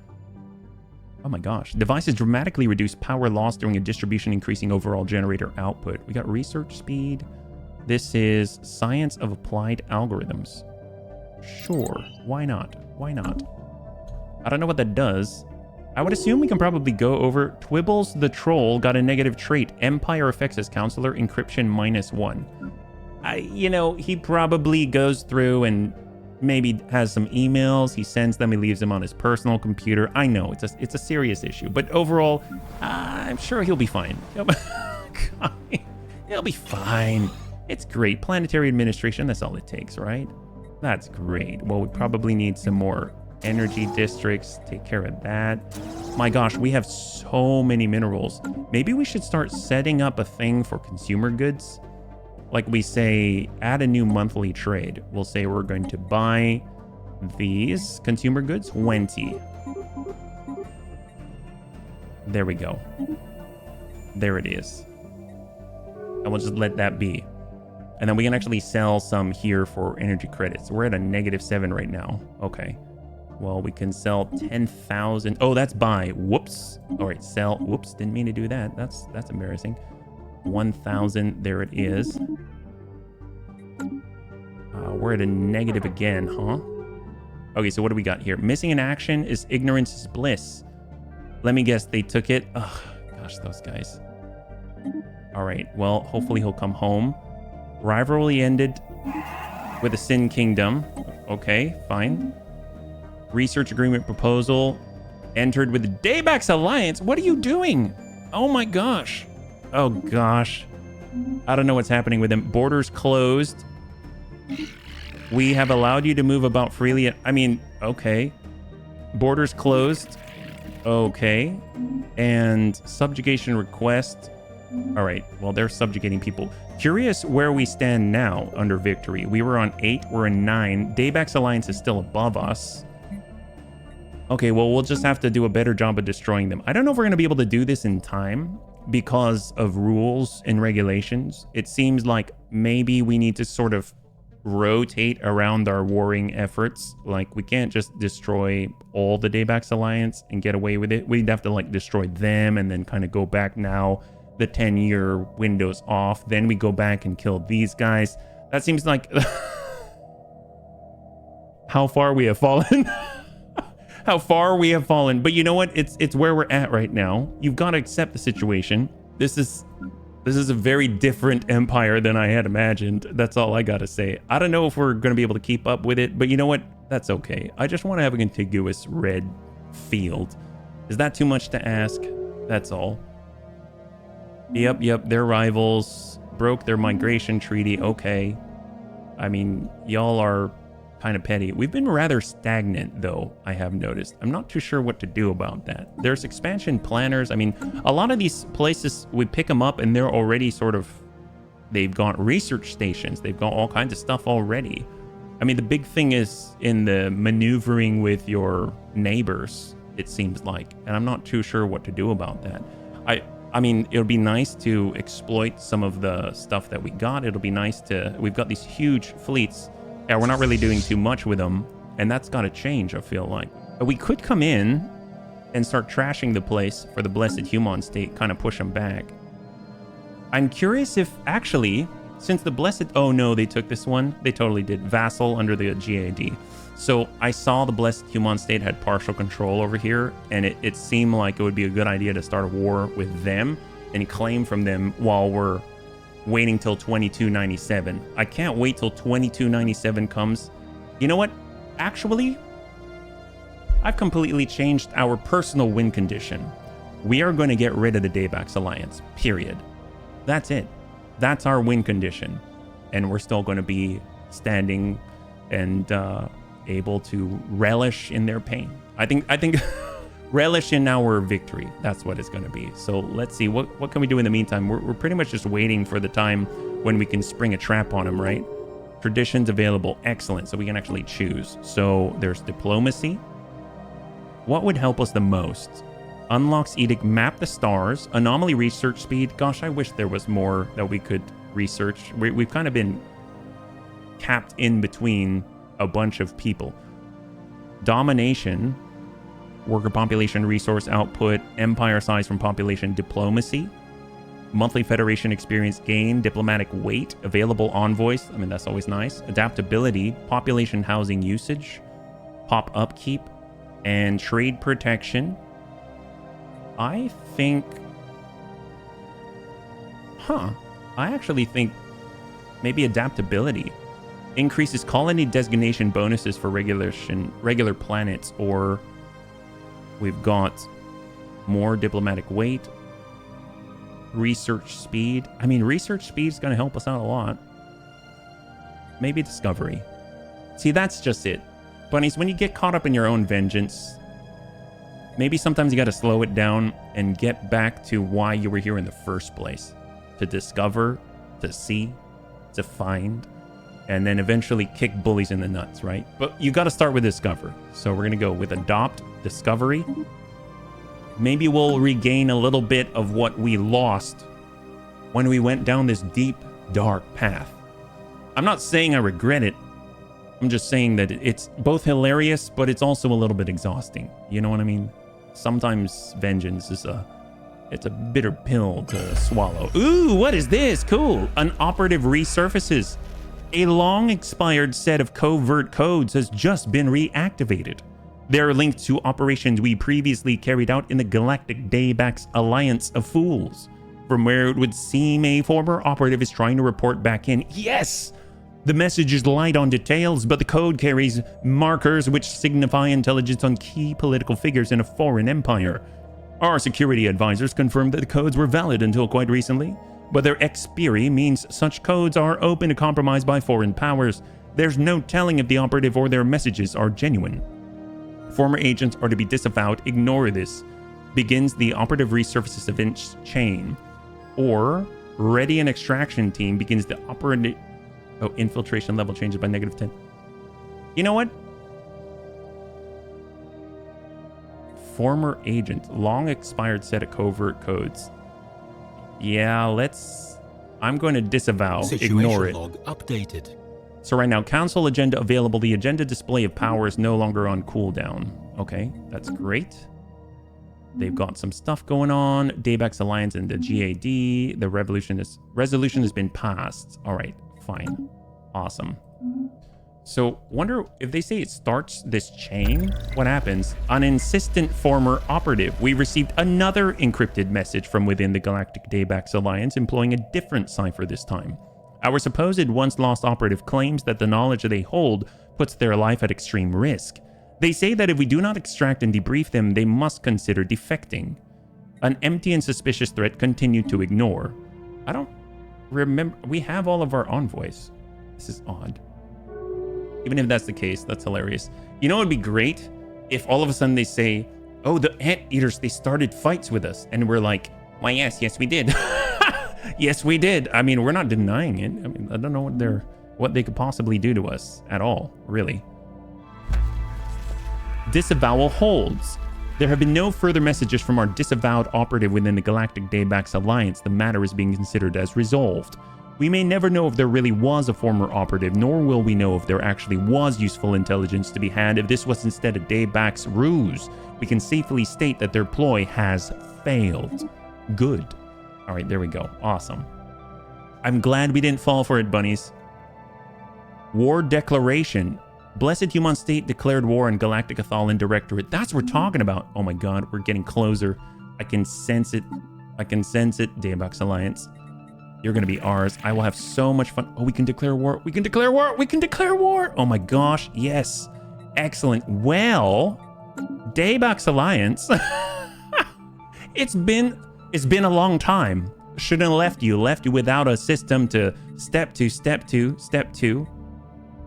Oh my gosh. Devices dramatically reduce power loss during a distribution, increasing overall generator output. We got research speed. This is science of applied algorithms. Sure. Why not? Why not? I don't know what that does. I would assume we can probably go over. Twibbles the Troll got a negative trait. Empire effects as counselor, encryption -1. You know, he probably goes through and maybe has some emails. He sends them. He leaves them on his personal computer. I know it's a serious issue, but overall, I'm sure he'll be fine. He'll be fine. It's great. Planetary administration. That's all it takes, right? That's great. Well, we probably need some more energy districts. Take care of that. My gosh, we have so many minerals. Maybe we should start setting up a thing for consumer goods. Like we say, add a new monthly trade. We'll say we're going to buy these consumer goods, 20. There we go. There it is. And we'll just let that be. And then we can actually sell some here for energy credits. We're at a -7 right now. Okay. Well, we can sell 10,000. Oh, that's buy. Whoops. All right, sell. Whoops, didn't mean to do that. That's embarrassing. 1,000. There it is. We're at a negative again, huh? Okay, so what do we got here? Missing in action is ignorance is bliss. Let me guess, they took it. Oh, gosh, those guys. All right, well, hopefully he'll come home. Rivalry ended with a Sin Kingdom. Okay, fine. Research agreement proposal entered with the Daybax Alliance. What are you doing? Oh my gosh. Oh gosh. I don't know what's happening with them. Borders closed. We have allowed you to move about freely. I mean, okay. Borders closed. Okay. And subjugation request. All right. Well, they're subjugating people. Curious where we stand now under victory. We were on 8. We're in 9. Daybax Alliance is still above us. Okay, well, we'll just have to do a better job of destroying them. I don't know if we're going to be able to do this in time because of rules and regulations. It seems like maybe we need to sort of rotate around our warring efforts. Like, we can't just destroy all the Daybax Alliance and get away with it. We'd have to, like, destroy them and then kind of go back now. The 10-year window's off. Then we go back and kill these guys. That seems like how far we have fallen. How far we have fallen. But you know what? It's where we're at right now. You've got to accept the situation. This is a very different empire than I had imagined. That's all I got to say. I don't know if we're going to be able to keep up with it, but you know what? That's okay. I just want to have a contiguous red field. Is that too much to ask? That's all. Yep. They're rivals. Broke their migration treaty. Okay. I mean, y'all are kind of petty. We've been rather stagnant, though, I have noticed. I'm not too sure what to do about that. There's expansion planners. I mean, a lot of these places, we pick them up and they're already sort of, they've got research stations. They've got all kinds of stuff already. I mean, the big thing is in the maneuvering with your neighbors, it seems like. And I'm not too sure what to do about that. I mean, it'll be nice to exploit some of the stuff that we got. It'll be nice to, we've got these huge fleets. Yeah, we're not really doing too much with them, and that's got to change, I feel like. But we could come in and start trashing the place for the blessed human state, kind of push them back. I'm curious if, actually, since the blessed... Oh, no, they took this one. They totally did. Vassal under the GAD. So I saw the blessed human state had partial control over here, and it seemed like it would be a good idea to start a war with them and claim from them while we're waiting till 2297. I can't wait till 2297 comes. You know what? Actually, I've completely changed our personal win condition. We are going to get rid of the Daybax Alliance, period. That's it. That's our win condition. And we're still going to be standing and able to relish in their pain. I think relish in our victory. That's what it's going to be. So let's see. What can we do in the meantime? We're pretty much just waiting for the time when we can spring a trap on them, right? Traditions available. Excellent. So we can actually choose. So there's diplomacy. What would help us the most? Unlocks edict, map the stars. Anomaly research speed. Gosh, I wish there was more that we could research. We've kind of been capped in between a bunch of people. Domination. Worker population resource output. Empire size from population diplomacy. Monthly Federation experience gain, diplomatic weight, available envoys. I mean, that's always nice. Adaptability, population housing usage, pop upkeep, and trade protection. I think... I actually think maybe adaptability. Increases colony designation bonuses for regular planets, or we've got more diplomatic weight. Research speed. I mean, research speed is going to help us out a lot. Maybe discovery. See, that's just it. Bunnies, when you get caught up in your own vengeance, maybe sometimes you got to slow it down and get back to why you were here in the first place. To discover, to see, to find, and then eventually kick bullies in the nuts, right? But you got to start with discover. So we're going to go with adopt, discovery. Maybe we'll regain a little bit of what we lost when we went down this deep, dark path. I'm not saying I regret it. I'm just saying that it's both hilarious, but it's also a little bit exhausting. You know what I mean? Sometimes vengeance is it's a bitter pill to swallow. Ooh, what is this? Cool. An operative resurfaces. A long expired set of covert codes has just been reactivated. They're linked to operations we previously carried out in the Galactic Daybacks Alliance of Fools, from where it would seem a former operative is trying to report back in. Yes! The message is light on details, but the code carries markers which signify intelligence on key political figures in a foreign empire. Our security advisors confirmed that the codes were valid until quite recently, but their expiry means such codes are open to compromise by foreign powers. There's no telling if the operative or their messages are genuine. Former agents are to be disavowed. Ignore this. Begins the operative resurfaces event chain. Or ready an extraction team begins the operative... Oh, infiltration level changes by -10. You know what? Former agent. Long expired set of covert codes. Yeah, let's... I'm going to disavow. Situation Ignore it. log updated. So right now, council agenda available. The agenda display of power is no longer on cooldown. Okay, that's great. They've got some stuff going on. Daybacks Alliance and the GAD. The resolution has been passed. All right, fine. Awesome. So wonder if they say it starts this chain, what happens? An insistent former operative. We received another encrypted message from within the Galactic Daybacks Alliance employing a different cipher this time. Our supposed once-lost operative claims that the knowledge they hold puts their life at extreme risk. They say that if we do not extract and debrief them, they must consider defecting. An empty and suspicious threat continued to ignore. I don't remember. We have all of our envoys. This is odd. Even if that's the case, that's hilarious. You know what would be great? If all of a sudden they say, oh, the anteaters, they started fights with us. And we're like, why, yes, we did. Yes, we did. I mean, we're not denying it. I mean, I don't know what they could possibly do to us at all, really. Disavowal holds. There have been no further messages from our disavowed operative within the Galactic Daybacks Alliance. The matter is being considered as resolved. We may never know if there really was a former operative, nor will we know if there actually was useful intelligence to be had. If this was instead a Daybacks ruse, we can safely state that their ploy has failed. Good. All right, there we go. Awesome. I'm glad we didn't fall for it, bunnies. War declaration. Blessed Human State declared war on Galactic Athalan Directorate. That's what we're talking about. Oh my god, we're getting closer. I can sense it. I can sense it. Daybacks Alliance. You're going to be ours. I will have so much fun. Oh, we can declare war. We can declare war. We can declare war. Oh my gosh. Yes. Excellent. Well, Daybacks Alliance. It's been a long time. Shouldn't have left you without a system to step two.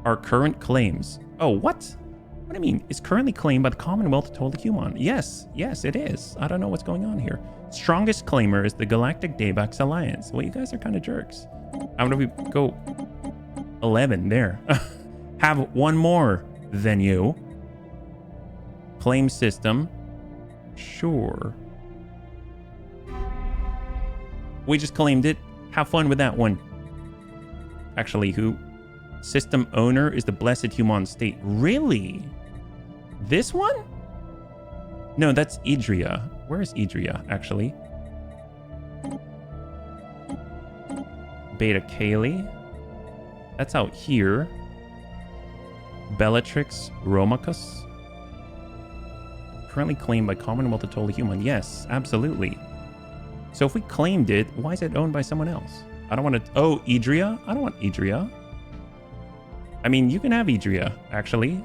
Our current claims. Oh, what? What do you mean? It's currently claimed by the Commonwealth of Human. Yes, it is. I don't know what's going on here. Strongest claimer is the Galactic Daybacks Alliance. Well, you guys are kind of jerks. How do we go? 11 there. Have one more than you. Claim system. Sure. We just claimed it. Have fun with that one. Actually, who? System owner is the blessed human state. Really? This one? No, that's Idria. Where is Idria, actually? Beta Kali. That's out here. Bellatrix Romacus. Currently claimed by Commonwealth of Totally Human. Yes, absolutely. So if we claimed it, why is it owned by someone else? I don't want to... Oh, Idria? I don't want Idria. I mean, you can have Idria, actually.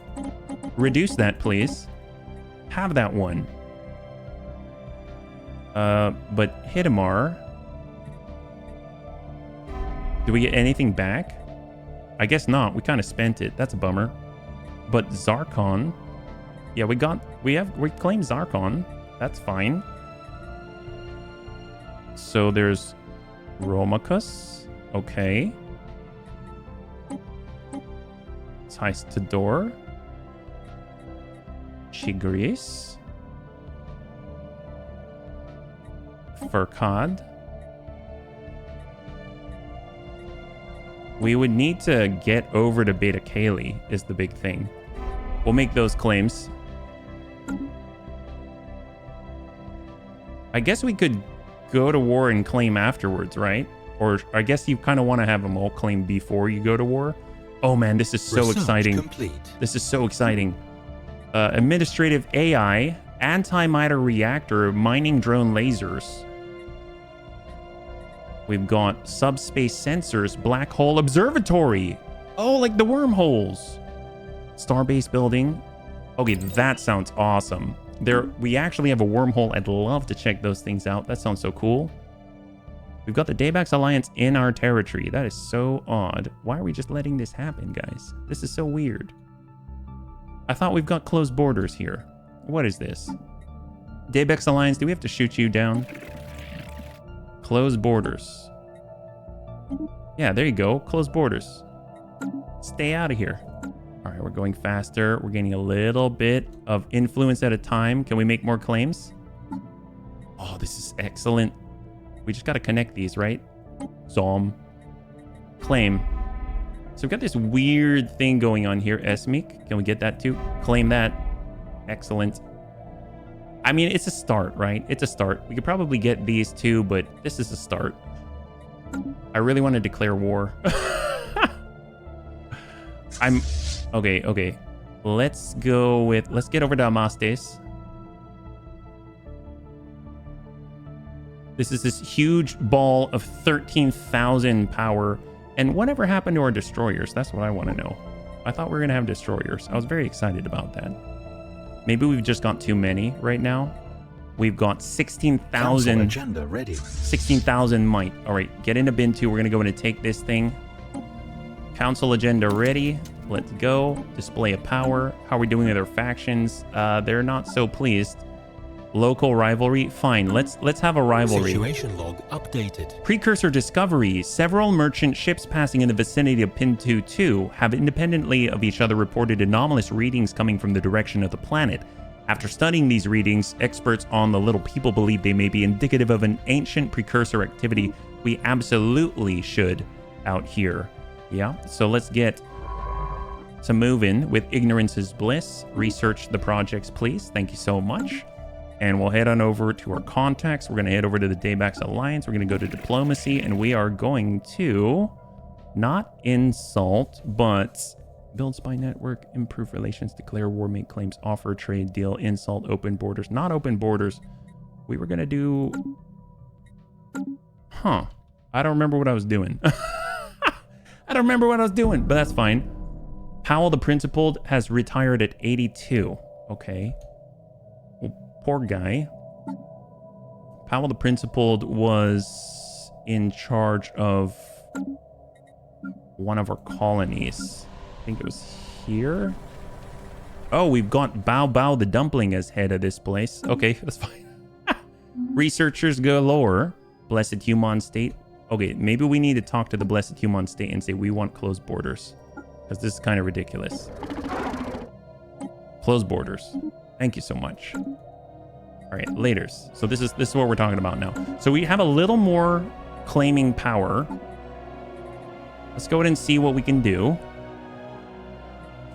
Reduce that, please. Have that one. But Hidamar... Do we get anything back? I guess not. We kind of spent it. That's a bummer. But Zarkon... Yeah, we claimed Zarkon. That's fine. So there's Romacus. Okay. Tador. Chigris. Furkad. We would need to get over to Beta Kali is the big thing. We'll make those claims. I guess we could go to war and claim afterwards, right? Or I guess you kind of want to have them all claimed before you go to war. Oh man, this is so Research exciting. complete. This is so exciting. Administrative AI, antimatter reactor, mining drone lasers. We've got subspace sensors, black hole observatory. Oh, like the wormholes. Starbase building. Okay, that sounds awesome. We actually have a wormhole. I'd love to check those things out. That sounds so cool. We've got the Daybax Alliance in our territory. That is so odd. Why are we just letting this happen, guys? This is so weird. I thought we've got closed borders here. What is this? Daybax Alliance, do we have to shoot you down? Closed borders. Yeah, there you go. Closed borders. Stay out of here. All right, we're going faster. We're getting a little bit of influence at a time. Can we make more claims? Oh, this is excellent. We just got to connect these, right? Zom. Claim. So we've got this weird thing going on here. Esmik. Can we get that too? Claim that. Excellent. I mean, it's a start, right? It's a start. We could probably get these two, but this is a start. I really want to declare war. Okay. Let's get over to Amastes. This is this huge ball of 13,000 power. And whatever happened to our destroyers? That's what I want to know. I thought we were going to have destroyers. I was very excited about that. Maybe we've just got too many right now. We've got 16,000. Agenda ready. 16,000 might. All right, get into bin 2. We're going to go in and take this thing. Council agenda ready. Let's go. Display of power. How are we doing with our factions? They're not so pleased. Local rivalry. Fine. Let's have a rivalry. Situation log updated. Precursor discovery. Several merchant ships passing in the vicinity of Pin 2-2 have independently of each other reported anomalous readings coming from the direction of the planet. After studying these readings, experts on the Little People believe they may be indicative of an ancient precursor activity we absolutely should out here. Yeah, so let's get to move in with ignorance is bliss. Research the projects, please. Thank you so much. And we'll head on over to our contacts. We're going to head over to the Daybax Alliance. We're going to go to diplomacy, and we are going to not insult, but build spy network, improve relations, declare war, make claims, offer trade deal, insult, open borders, not open borders. We were going to do... I don't remember what I was doing. I don't remember what I was doing, but that's fine. Powell the Principled has retired at 82. Okay. Poor guy. Powell the Principled was in charge of one of our colonies. I think it was here. Oh, we've got Bao the Dumpling as head of this place. Okay, that's fine. Researchers galore. Blessed Human State. Okay, maybe we need to talk to the Blessed Human State and say we want closed borders. Because this is kind of ridiculous. Closed borders. Thank you so much. All right, laters. So this is what we're talking about now. So we have a little more claiming power. Let's go ahead and see what we can do.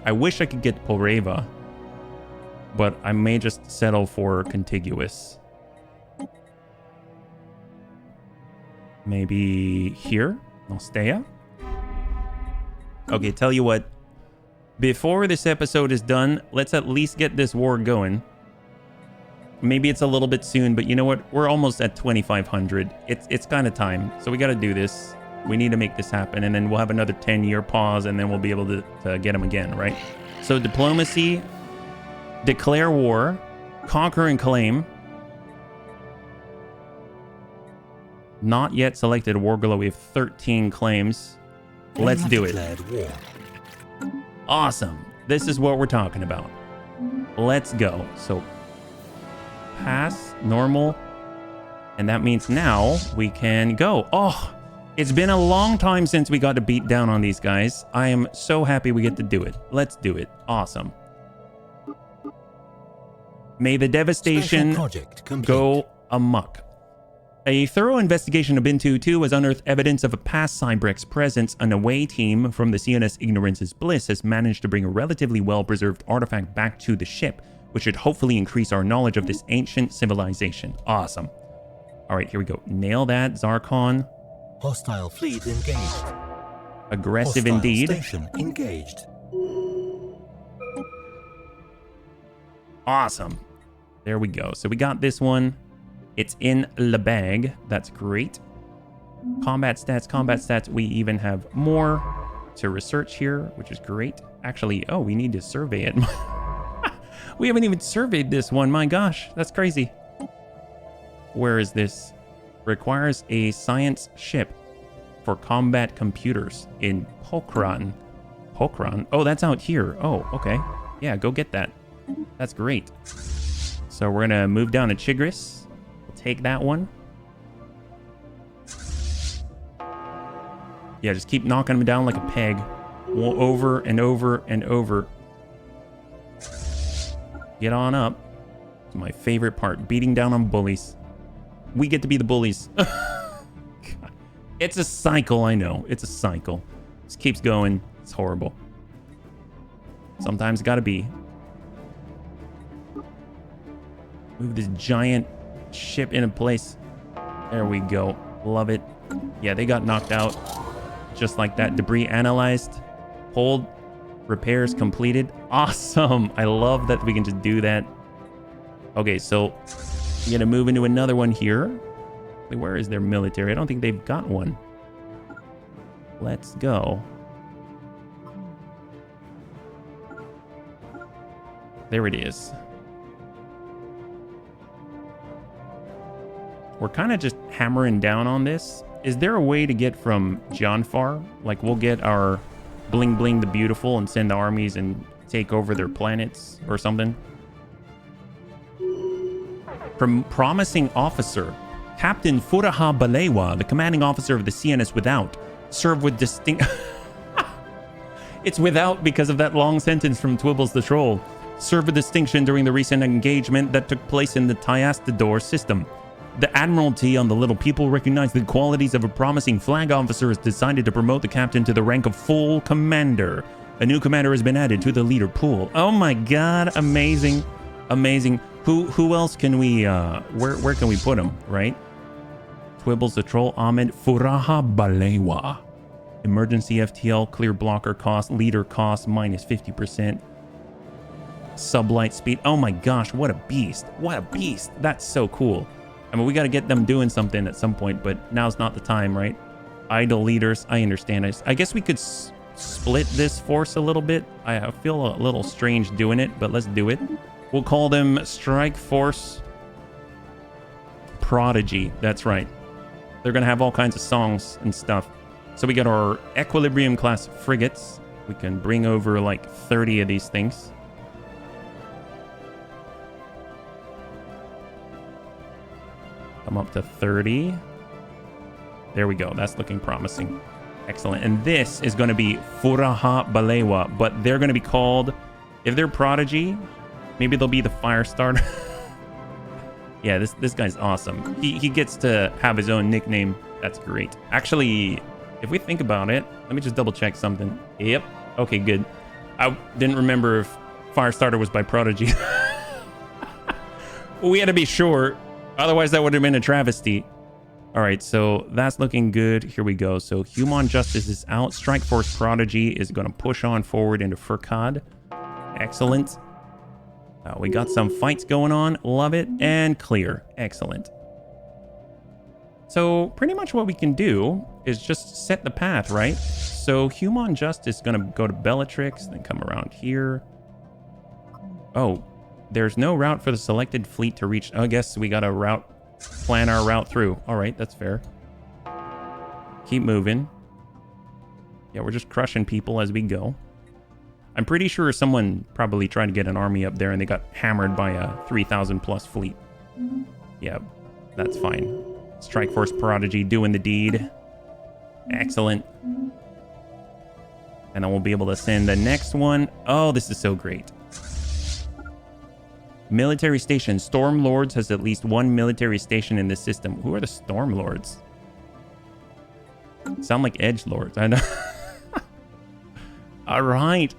I wish I could get Polreva, but I may just settle for contiguous. Maybe here? Nostea? Okay, tell you what. Before this episode is done, let's at least get this war going. Maybe it's a little bit soon, but you know what? We're almost at 2,500. It's kind of time. So we got to do this. We need to make this happen. And then we'll have another 10-year pause, and then we'll be able to get them again, right? So diplomacy, declare war, conquer and claim. Not yet selected Wargala. We have 13 claims. Let's do it. Awesome. This is what we're talking about. Let's go. So pass, normal. And that means now we can go. Oh, it's been a long time since we got to beat down on these guys. I am so happy we get to do it. Let's do it. Awesome. May the devastation go amok. A thorough investigation of Bin 2 has unearthed evidence of a past Cybrex presence. An away team from the CNS Ignorance's Bliss has managed to bring a relatively well-preserved artifact back to the ship, which should hopefully increase our knowledge of this ancient civilization. Awesome. All right, here we go. Nail that, Zarkon. Hostile fleet engaged. Aggressive Hostile indeed. Station engaged. Awesome. There we go. So we got this one. It's in the bag. That's great. Combat stats, combat stats. We even have more to research here, which is great. Actually, oh, we need to survey it. We haven't even surveyed this one. My gosh, that's crazy. Where is this? Requires a science ship for combat computers in Pokran. Pokran? Oh, that's out here. Oh, okay. Yeah, go get that. That's great. So we're going to move down to Chigris. Take that one. Yeah, just keep knocking them down like a peg. Over and over and over. Get on up. It's my favorite part. Beating down on bullies. We get to be the bullies. It's a cycle, I know. It's a cycle. Just keeps going. It's horrible. Sometimes gotta be. Move this giant ship into place. There we go. Love it. Yeah, they got knocked out. Just like that. Debris analyzed. Hold. Repairs completed. Awesome. I love that we can just do that. Okay, so we're gonna move into another one here. Where is their military? I don't think they've got one. Let's go. There it is. We're kind of just hammering down on this. Is there a way to get from Jonfar? Like, we'll get our Bling Bling the Beautiful and send armies and take over their planets or something? From Promising Officer. Captain Furaha Balewa, the commanding officer of the CNS Without, served with distinct... It's without because of that long sentence from Twibbles the Troll. Served with distinction during the recent engagement that took place in the Tyastador system. The Admiralty on the Little People recognized the qualities of a promising flag officer has decided to promote the captain to the rank of full commander. A new commander has been added to the leader pool. Oh my god, amazing. Amazing. Who else can we, where can we put him, right? Twibbles the Troll, Ahmed Furaha Balewa. Emergency FTL, clear blocker cost, leader cost, minus 50%. Sublight speed. Oh my gosh, what a beast. What a beast. That's so cool. I mean, we got to get them doing something at some point, but now's not the time, right? Idle leaders, I understand. I guess we could split this force a little bit. I feel a little strange doing it, but let's do it. We'll call them Strike Force Prodigy. That's right. They're going to have all kinds of songs and stuff. So we got our Equilibrium class frigates. We can bring over like 30 of these things. Come up to 30. There we go. That's looking promising. Excellent. And this is going to be Furaha Balewa, but they're going to be called, if they're Prodigy, maybe they'll be the Firestarter. Yeah, this guy's awesome. He gets to have his own nickname. That's great. Actually, if we think about it, let me just double check something. Yep. Okay, good. I didn't remember if Firestarter was by Prodigy. We had to be sure. Otherwise, that would have been a travesty. All right, so that's looking good. Here we go. So Human Justice is out. Strike Force Prodigy is going to push on forward into Furcad. Excellent. We got some fights going on. Love it. And clear. Excellent. So pretty much what we can do is just set the path, right? So Human Justice is going to go to Bellatrix, then come around here. Oh, there's no route for the selected fleet to reach. I guess we got to plan our route through. All right, that's fair. Keep moving. Yeah, we're just crushing people as we go. I'm pretty sure someone probably tried to get an army up there and they got hammered by a 3,000 plus fleet. Yeah, that's fine. Strike Force Prodigy doing the deed. Excellent. And then we'll be able to send the next one. Oh, this is so great. Military station. Storm Lords has at least one military station in the system. Who are the Storm Lords? Sound like Edge Lords. I know. All right.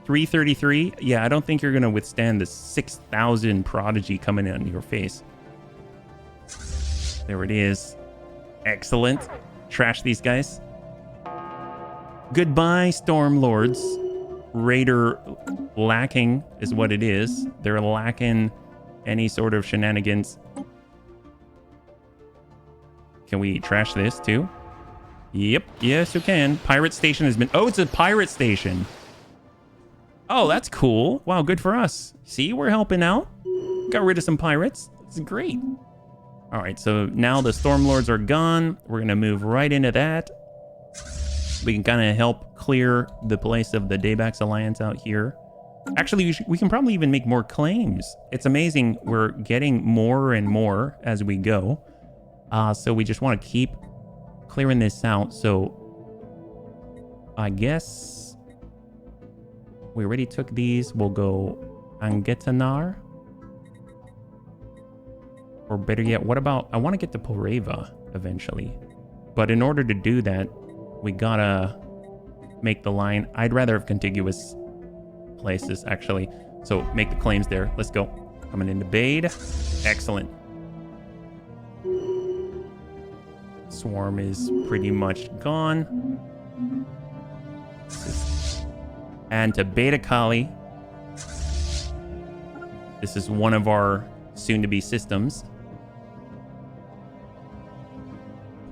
333. Yeah, I don't think you're going to withstand the 6,000 Prodigy coming in your face. There it is. Excellent. Trash these guys. Goodbye, Storm Lords. Raider lacking is what it is. They're lacking any sort of shenanigans. Can we trash this too? Yep. Yes, you can. Pirate station has been... Oh, it's a pirate station. Oh, that's cool. Wow, good for us. See, we're helping out. Got rid of some pirates. This is great. All right, so now the Storm Lords are gone. We're going to move right into that. We can kind of help clear the place of the Daybax Alliance out here. Actually, we can probably even make more claims. It's amazing. We're getting more and more as we go. So we just want to keep clearing this out. So I guess we already took these. We'll go Angetanar. Or better yet, what about... I want to get to Poreva eventually. But in order to do that, we gotta make the line. I'd rather have contiguous places, actually. So make the claims there. Let's go. Coming into Bade. Excellent. Swarm is pretty much gone. And to Beta Kali. This is one of our soon-to-be systems.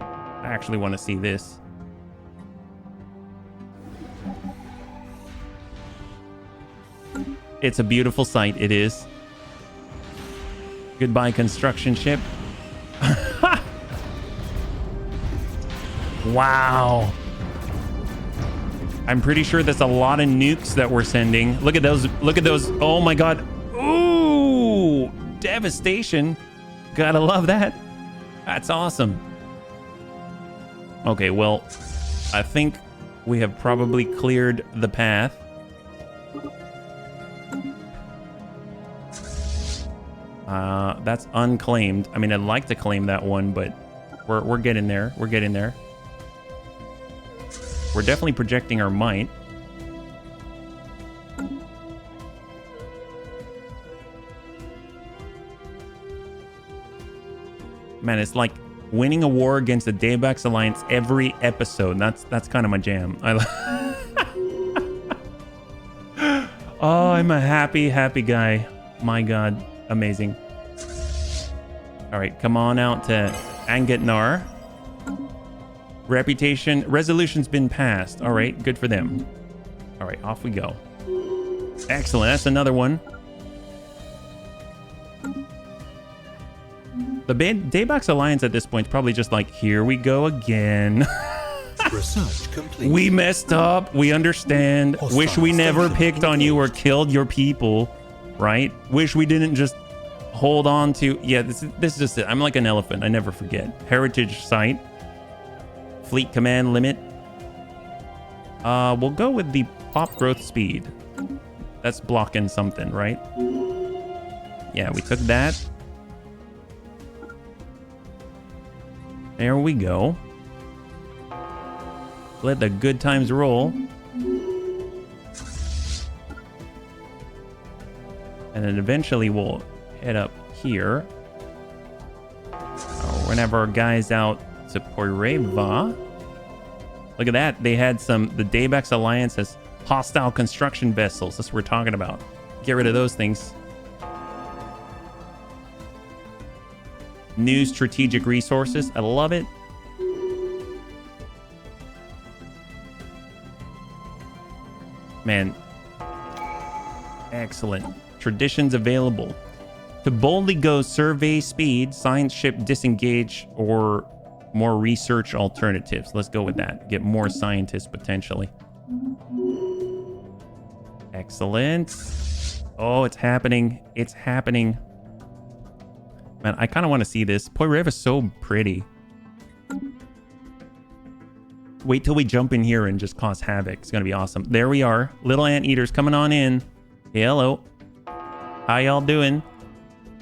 I actually want to see this. It's a beautiful sight. It is. Goodbye, construction ship. Wow. I'm pretty sure that's a lot of nukes that we're sending. Look at those. Look at those. Oh my God. Ooh, devastation. Gotta love that. That's awesome. Okay, well, I think we have probably cleared the path. That's unclaimed. I mean, I'd like to claim that one, but we're getting there. We're getting there. We're definitely projecting our might. Man, it's like winning a war against the Daybax Alliance every episode. That's kind of my jam. Oh, I'm a happy guy. My God, amazing. All right, come on out to Angetnar. Resolution's been passed. All right, good for them. All right, off we go. Excellent, that's another one. The Daybax Alliance at this point is probably just like, here we go again. Research complete. We messed up. We understand. Hostile Wish we never station picked on you or engaged. killed your people, right? Wish we didn't just hold on to... Yeah, this is just it. I'm like an elephant. I never forget. Heritage site. Fleet command limit. We'll go with the pop growth speed. That's blocking something, right? Yeah, we took that. There we go. Let the good times roll. And then eventually we'll head up here. We're gonna have our guys out to Poireva. Look at that. They had the Daybax Alliance has hostile construction vessels. That's what we're talking about. Get rid of those things. New strategic resources. I love it. Man. Excellent. Traditions available. To boldly go survey speed, science ship disengage, or more research alternatives. Let's go with that. Get more scientists potentially. Excellent. Oh, it's happening. It's happening. Man, I kind of want to see this. Poireva is so pretty. Wait till we jump in here and just cause havoc. It's going to be awesome. There we are. Little anteaters coming on in. Hello. How y'all doing?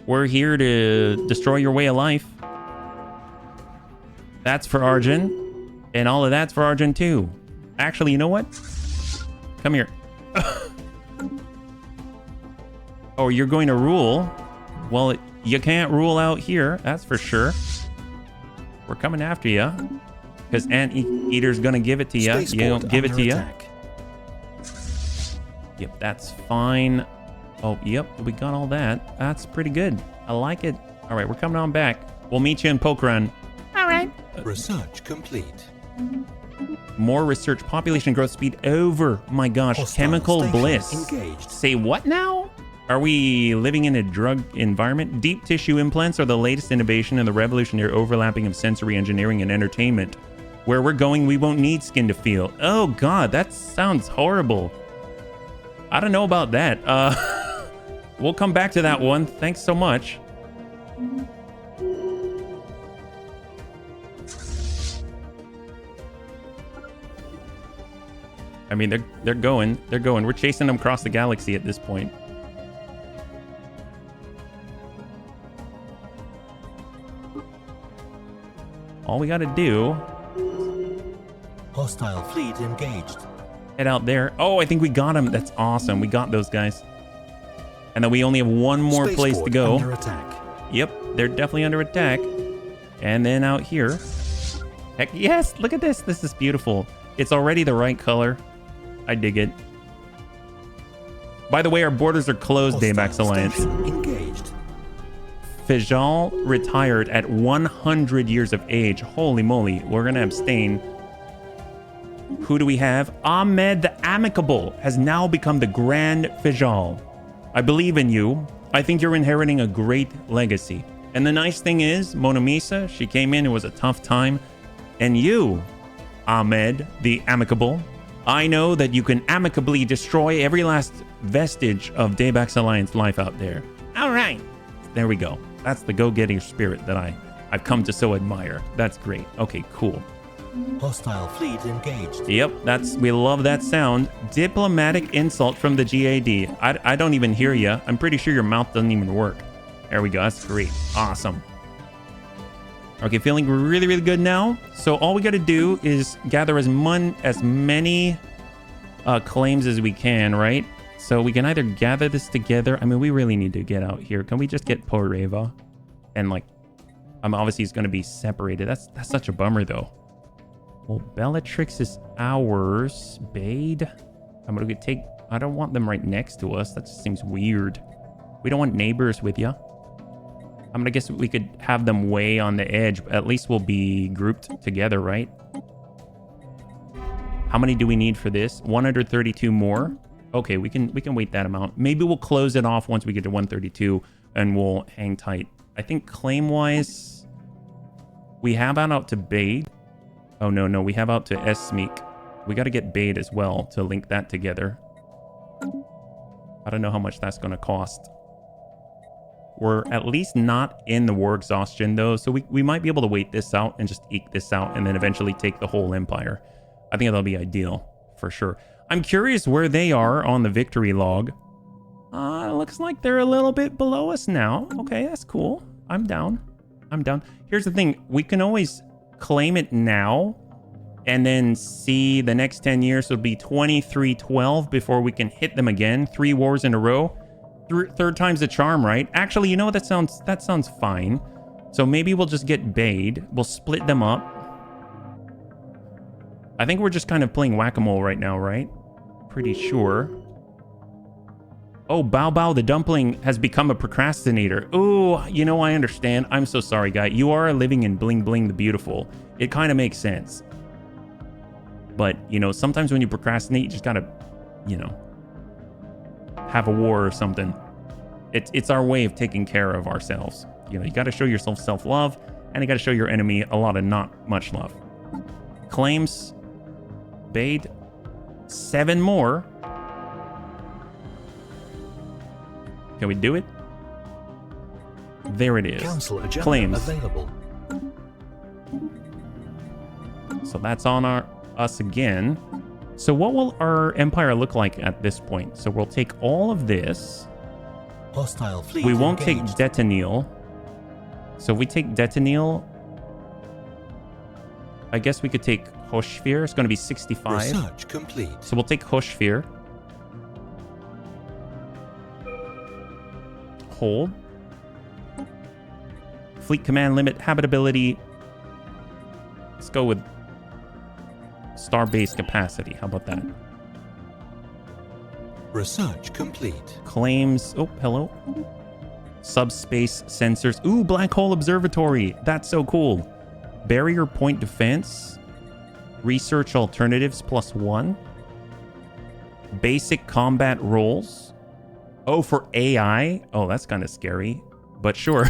We're here to destroy your way of life. That's for Arjun. And all of that's for Arjun too. Actually, you know what? Come here. Oh, you're going to rule? Well, you can't rule out here. That's for sure. We're coming after you. Because Anteater's going to give it to you. You don't give it to you. Yep, that's fine. Oh, yep, we got all that. That's pretty good. I like it. All right, we're coming on back. We'll meet you in Pokrun. All right. Research complete. More research. Population growth speed over. My gosh. Hostile Chemical bliss. engaged. Say what now? Are we living in a drug environment? Deep tissue implants are the latest innovation in the revolutionary overlapping of sensory engineering and entertainment. Where we're going, we won't need skin to feel. Oh, God, that sounds horrible. I don't know about that. We'll come back to that one. Thanks so much. I mean, they're going. They're going. We're chasing them across the galaxy at this point. All we got to do... Hostile fleet engaged. Head out there. Oh, I think we got them. That's awesome. We got those guys. And then we only have one more place to go. Under attack. Yep, they're definitely under attack. And then out here. Heck yes, look at this. This is beautiful. It's already the right color. I dig it. By the way, our borders are closed, Daybax Alliance. Engaged. Fajal retired at 100 years of age. Holy moly, we're going to abstain. Who do we have? Ahmed the Amicable has now become the Grand Fajal. I believe in you. I think you're inheriting a great legacy. And the nice thing is, Mona Misa, she came in, it was a tough time. And you, Ahmed the Amicable, I know that you can amicably destroy every last vestige of Daybax Alliance life out there. All right. There we go. That's the go-getter spirit that I've come to so admire. That's great. Okay, cool. Hostile fleet engaged. Yep, we love that sound. Diplomatic insult from the GAD. I don't even hear you. I'm pretty sure your mouth doesn't even work. There we go. That's great. Awesome. Okay, feeling really, really good now. So all we got to do is gather as many claims as we can, right? So we can either gather this together. I mean, we really need to get out here. Can we just get Poireva? And like, obviously it's going to be separated. That's such a bummer though. Well, Bellatrix is ours. Bade. I'm going to take... I don't want them right next to us. That just seems weird. We don't want neighbors with you. I'm going to guess we could have them way on the edge. But at least we'll be grouped together, right? How many do we need for this? 132 more. Okay, we can wait that amount. Maybe we'll close it off once we get to 132 and we'll hang tight. I think claim-wise, we have out to Bade. Oh, no, we have out to Esmeek. We got to get Bade as well to link that together. I don't know how much that's going to cost. We're at least not in the war exhaustion, though, so we might be able to wait this out and just eke this out and then eventually take the whole empire. I think that'll be ideal, for sure. I'm curious where they are on the victory log. Looks like they're a little bit below us now. Okay, that's cool. I'm down. Here's the thing. We can always claim it now and then see the next 10 years will be 2312 before we can hit them again. 3 wars in a row. Third time's the charm, right? Actually, you know, that sounds fine. So maybe we'll just get Bade. We'll split them up. I think we're just kind of playing whack-a-mole right now, right? Pretty sure. Oh, Bao Bao the dumpling has become a procrastinator. Oh, you know, I understand. I'm so sorry, guy. You are living in Bling Bling the Beautiful. It kind of makes sense. But, you know, sometimes when you procrastinate, you just gotta, you know, have a war or something. It's our way of taking care of ourselves. You know, you gotta show yourself self-love, and you gotta show your enemy a lot of not much love. Claims. Bade. 7 more. Can we do it? There it is. Council agenda Claims. available. So that's on us again. So what will our empire look like at this point? So we'll take all of this. Hostile fleet We won't engaged. take Detanil. So if we take Detanil, I guess we could take Hoshfir. It's going to be 65. Research complete. So we'll take Hoshfir. Hold. Fleet command limit, habitability. Let's go with star-based capacity. How about that? Research complete. Claims. Oh, hello. Subspace sensors. Ooh, black hole observatory. That's so cool. Barrier point defense. Research alternatives +1. Basic combat roles. Oh, for AI? Oh, that's kind of scary. But sure.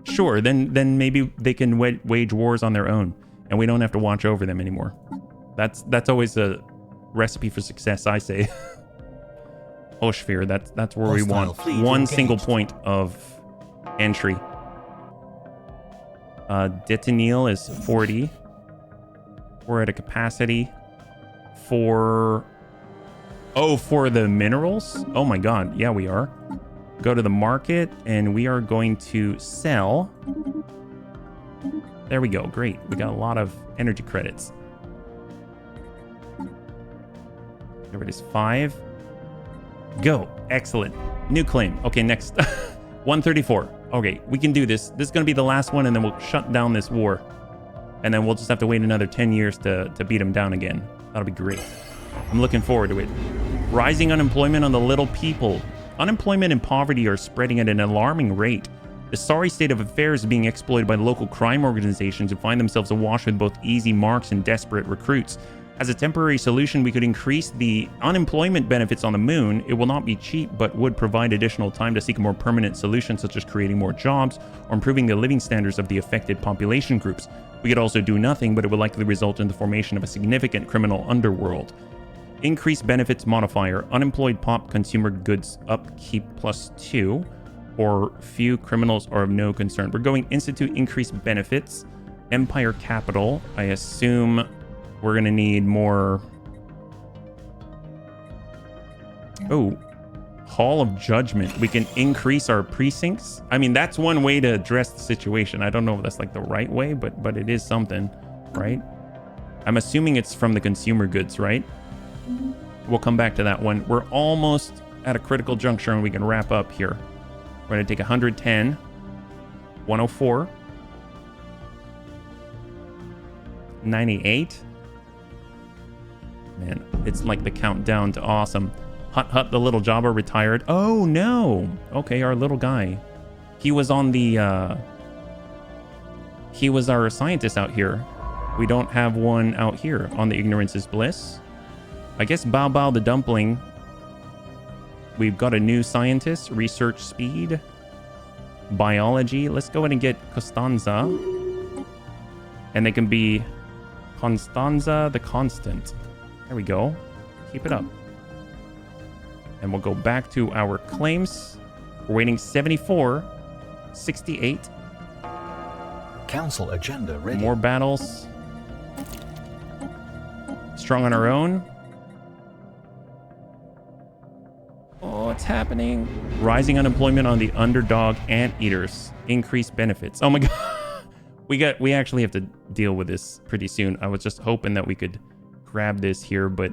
Sure, then maybe they can wage wars on their own. And we don't have to watch over them anymore. That's always a recipe for success, I say. Hoshfir, that's where we want one single point of entry. Detanil is 40. We're at a capacity for... Oh, for the minerals? Oh my god, yeah, we are. Go to the market, and we are going to sell. There we go, great. We got a lot of energy credits. There it is, 5. Go, excellent. New claim. Okay, next. 134. Okay, we can do this. This is going to be the last one, and then we'll shut down this war. And then we'll just have to wait another 10 years to beat them down again. That'll be great. I'm looking forward to it. Rising unemployment on the little people. Unemployment and poverty are spreading at an alarming rate. The sorry state of affairs is being exploited by local crime organizations who find themselves awash with both easy marks and desperate recruits. As a temporary solution, we could increase the unemployment benefits on the moon. It will not be cheap, but would provide additional time to seek a more permanent solution, such as creating more jobs or improving the living standards of the affected population groups. We could also do nothing, but it would likely result in the formation of a significant criminal underworld. Increased benefits modifier. Unemployed pop consumer goods upkeep +2. Or few criminals are of no concern. We're going institute increased benefits. Empire capital. I assume we're going to need more. Oh, Hall of Judgment. We can increase our precincts. I mean, that's one way to address the situation. I don't know if that's like the right way, but it is something, right? I'm assuming it's from the consumer goods, right? We'll come back to that one. We're almost at a critical juncture and we can wrap up here. We're going to take 110, 104, 98. Man, it's like the countdown to awesome. Hut Hut the little jobber retired. Oh no. Okay, our little guy. He was on the he was our scientist out here. We don't have one out here on the Ignorance is Bliss. I guess Bao Bao the dumpling. We've got a new scientist, research speed, biology. Let's go ahead and get Costanza. And they can be Constanza the Constant. There we go. Keep it up. And we'll go back to our claims. We're waiting 74, 68. Council agenda ready. More battles. Strong on our own. Oh, it's happening. Rising unemployment on the underdog anteaters. Increased benefits. Oh my god. We actually have to deal with this pretty soon. I was just hoping that we could grab this here, but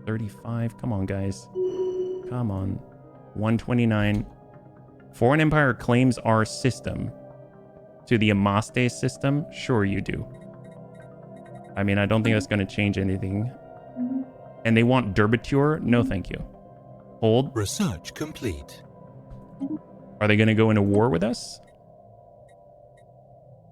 35. Come on, guys. Come on. 129. Foreign Empire claims our system to the Amaste system. Sure you do. I mean, I don't think that's going to change anything. And they want Derbiture? No, thank you. Hold. Research complete. Are they going to go into war with us?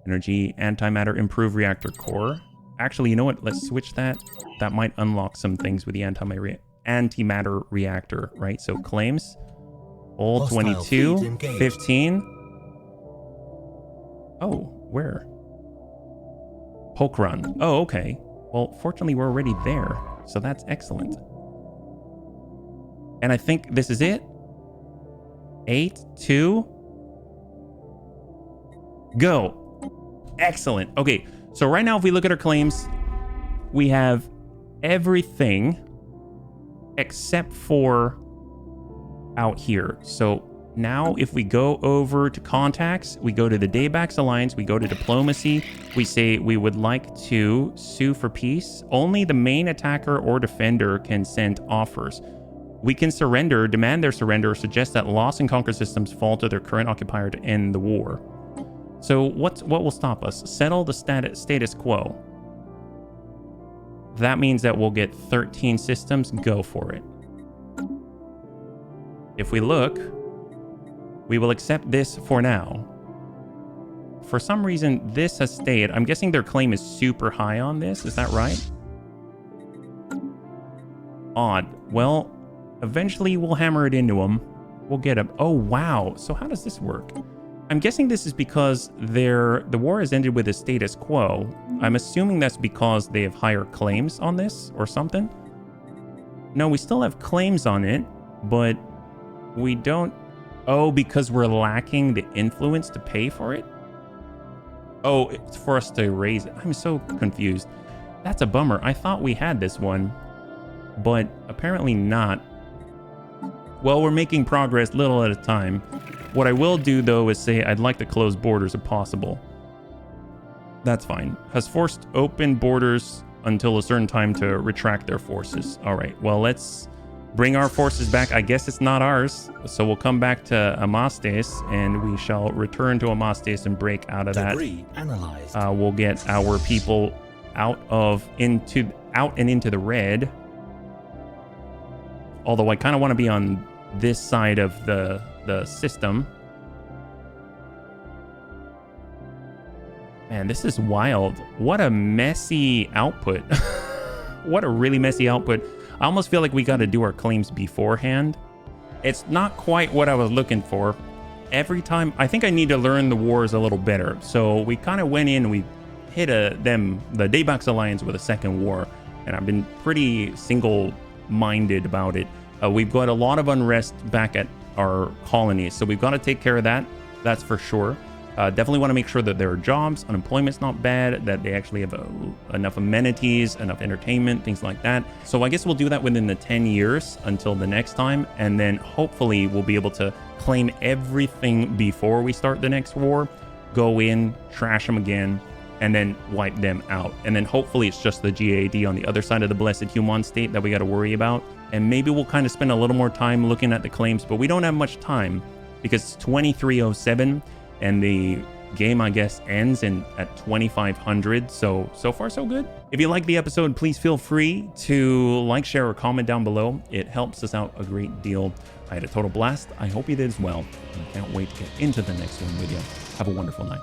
Energy, antimatter, improve reactor core. Actually, you know what? Let's switch that. That might unlock some things with the antimatter reactor, right? So claims. Hold 22, 15. Oh, where? Poke run. Oh, okay. Well, fortunately, we're already there. So that's excellent. And I think this is it. 8, 2. Go. Excellent. Okay, so right now, if we look at our claims, we have everything except for out here. So now if we go over to contacts, we go to the Daybacks Alliance, we go to diplomacy, we say we would like to sue for peace. Only the main attacker or defender can send offers. We can surrender, demand their surrender, or suggest that loss and conquer systems fall to their current occupier to end the war. So what will stop us? Settle the status quo. That means that we'll get 13 systems. Go for it. If we look, we will accept this for now. For some reason, this has stayed. I'm guessing their claim is super high on this. Is that right? Odd. Well, eventually we'll hammer it into them. We'll get them. Oh, wow. So how does this work? I'm guessing this is because the war has ended with a status quo. I'm assuming that's because they have higher claims on this or something. No, we still have claims on it, but we don't. Oh, because we're lacking the influence to pay for it? Oh, it's for us to raise it. I'm so confused. That's a bummer. I thought we had this one, but apparently not. Well, we're making progress little at a time. What I will do, though, is say I'd like to close borders if possible. That's fine. Has forced open borders until a certain time to retract their forces. All right, well, let's bring our forces back. I guess it's not ours, so we'll come back to Amastes, and we shall return to Amastes and break out of that. Debris analyzed. We'll get our people out and into the red. Although I kind of want to be on this side of the system. Man, this is wild. What a messy output. What a really messy output. I almost feel like we got to do our claims beforehand. It's not quite what I was looking for. Every time, I think I need to learn the wars a little better. So we kind of went in and we hit the Daybacks Alliance with a second war. And I've been pretty single-minded about it. We've got a lot of unrest back at our colonies, so we've got to take care of that. That's for sure. Definitely want to make sure that there are jobs, unemployment's not bad, that they actually have enough amenities, enough entertainment, things like that. So I guess we'll do that within the 10 years until the next time, and then hopefully we'll be able to claim everything before we start the next war, go in, trash them again, and then wipe them out. And then hopefully it's just the GAD on the other side of the Blessed Human State that we got to worry about. And maybe we'll kind of spend a little more time looking at the claims, but we don't have much time because it's 2307 and the game, I guess, ends at 2500. So far, so good. If you like the episode, please feel free to like, share, or comment down below. It helps us out a great deal. I had a total blast. I hope you did as well. I can't wait to get into the next one with you. Have a wonderful night.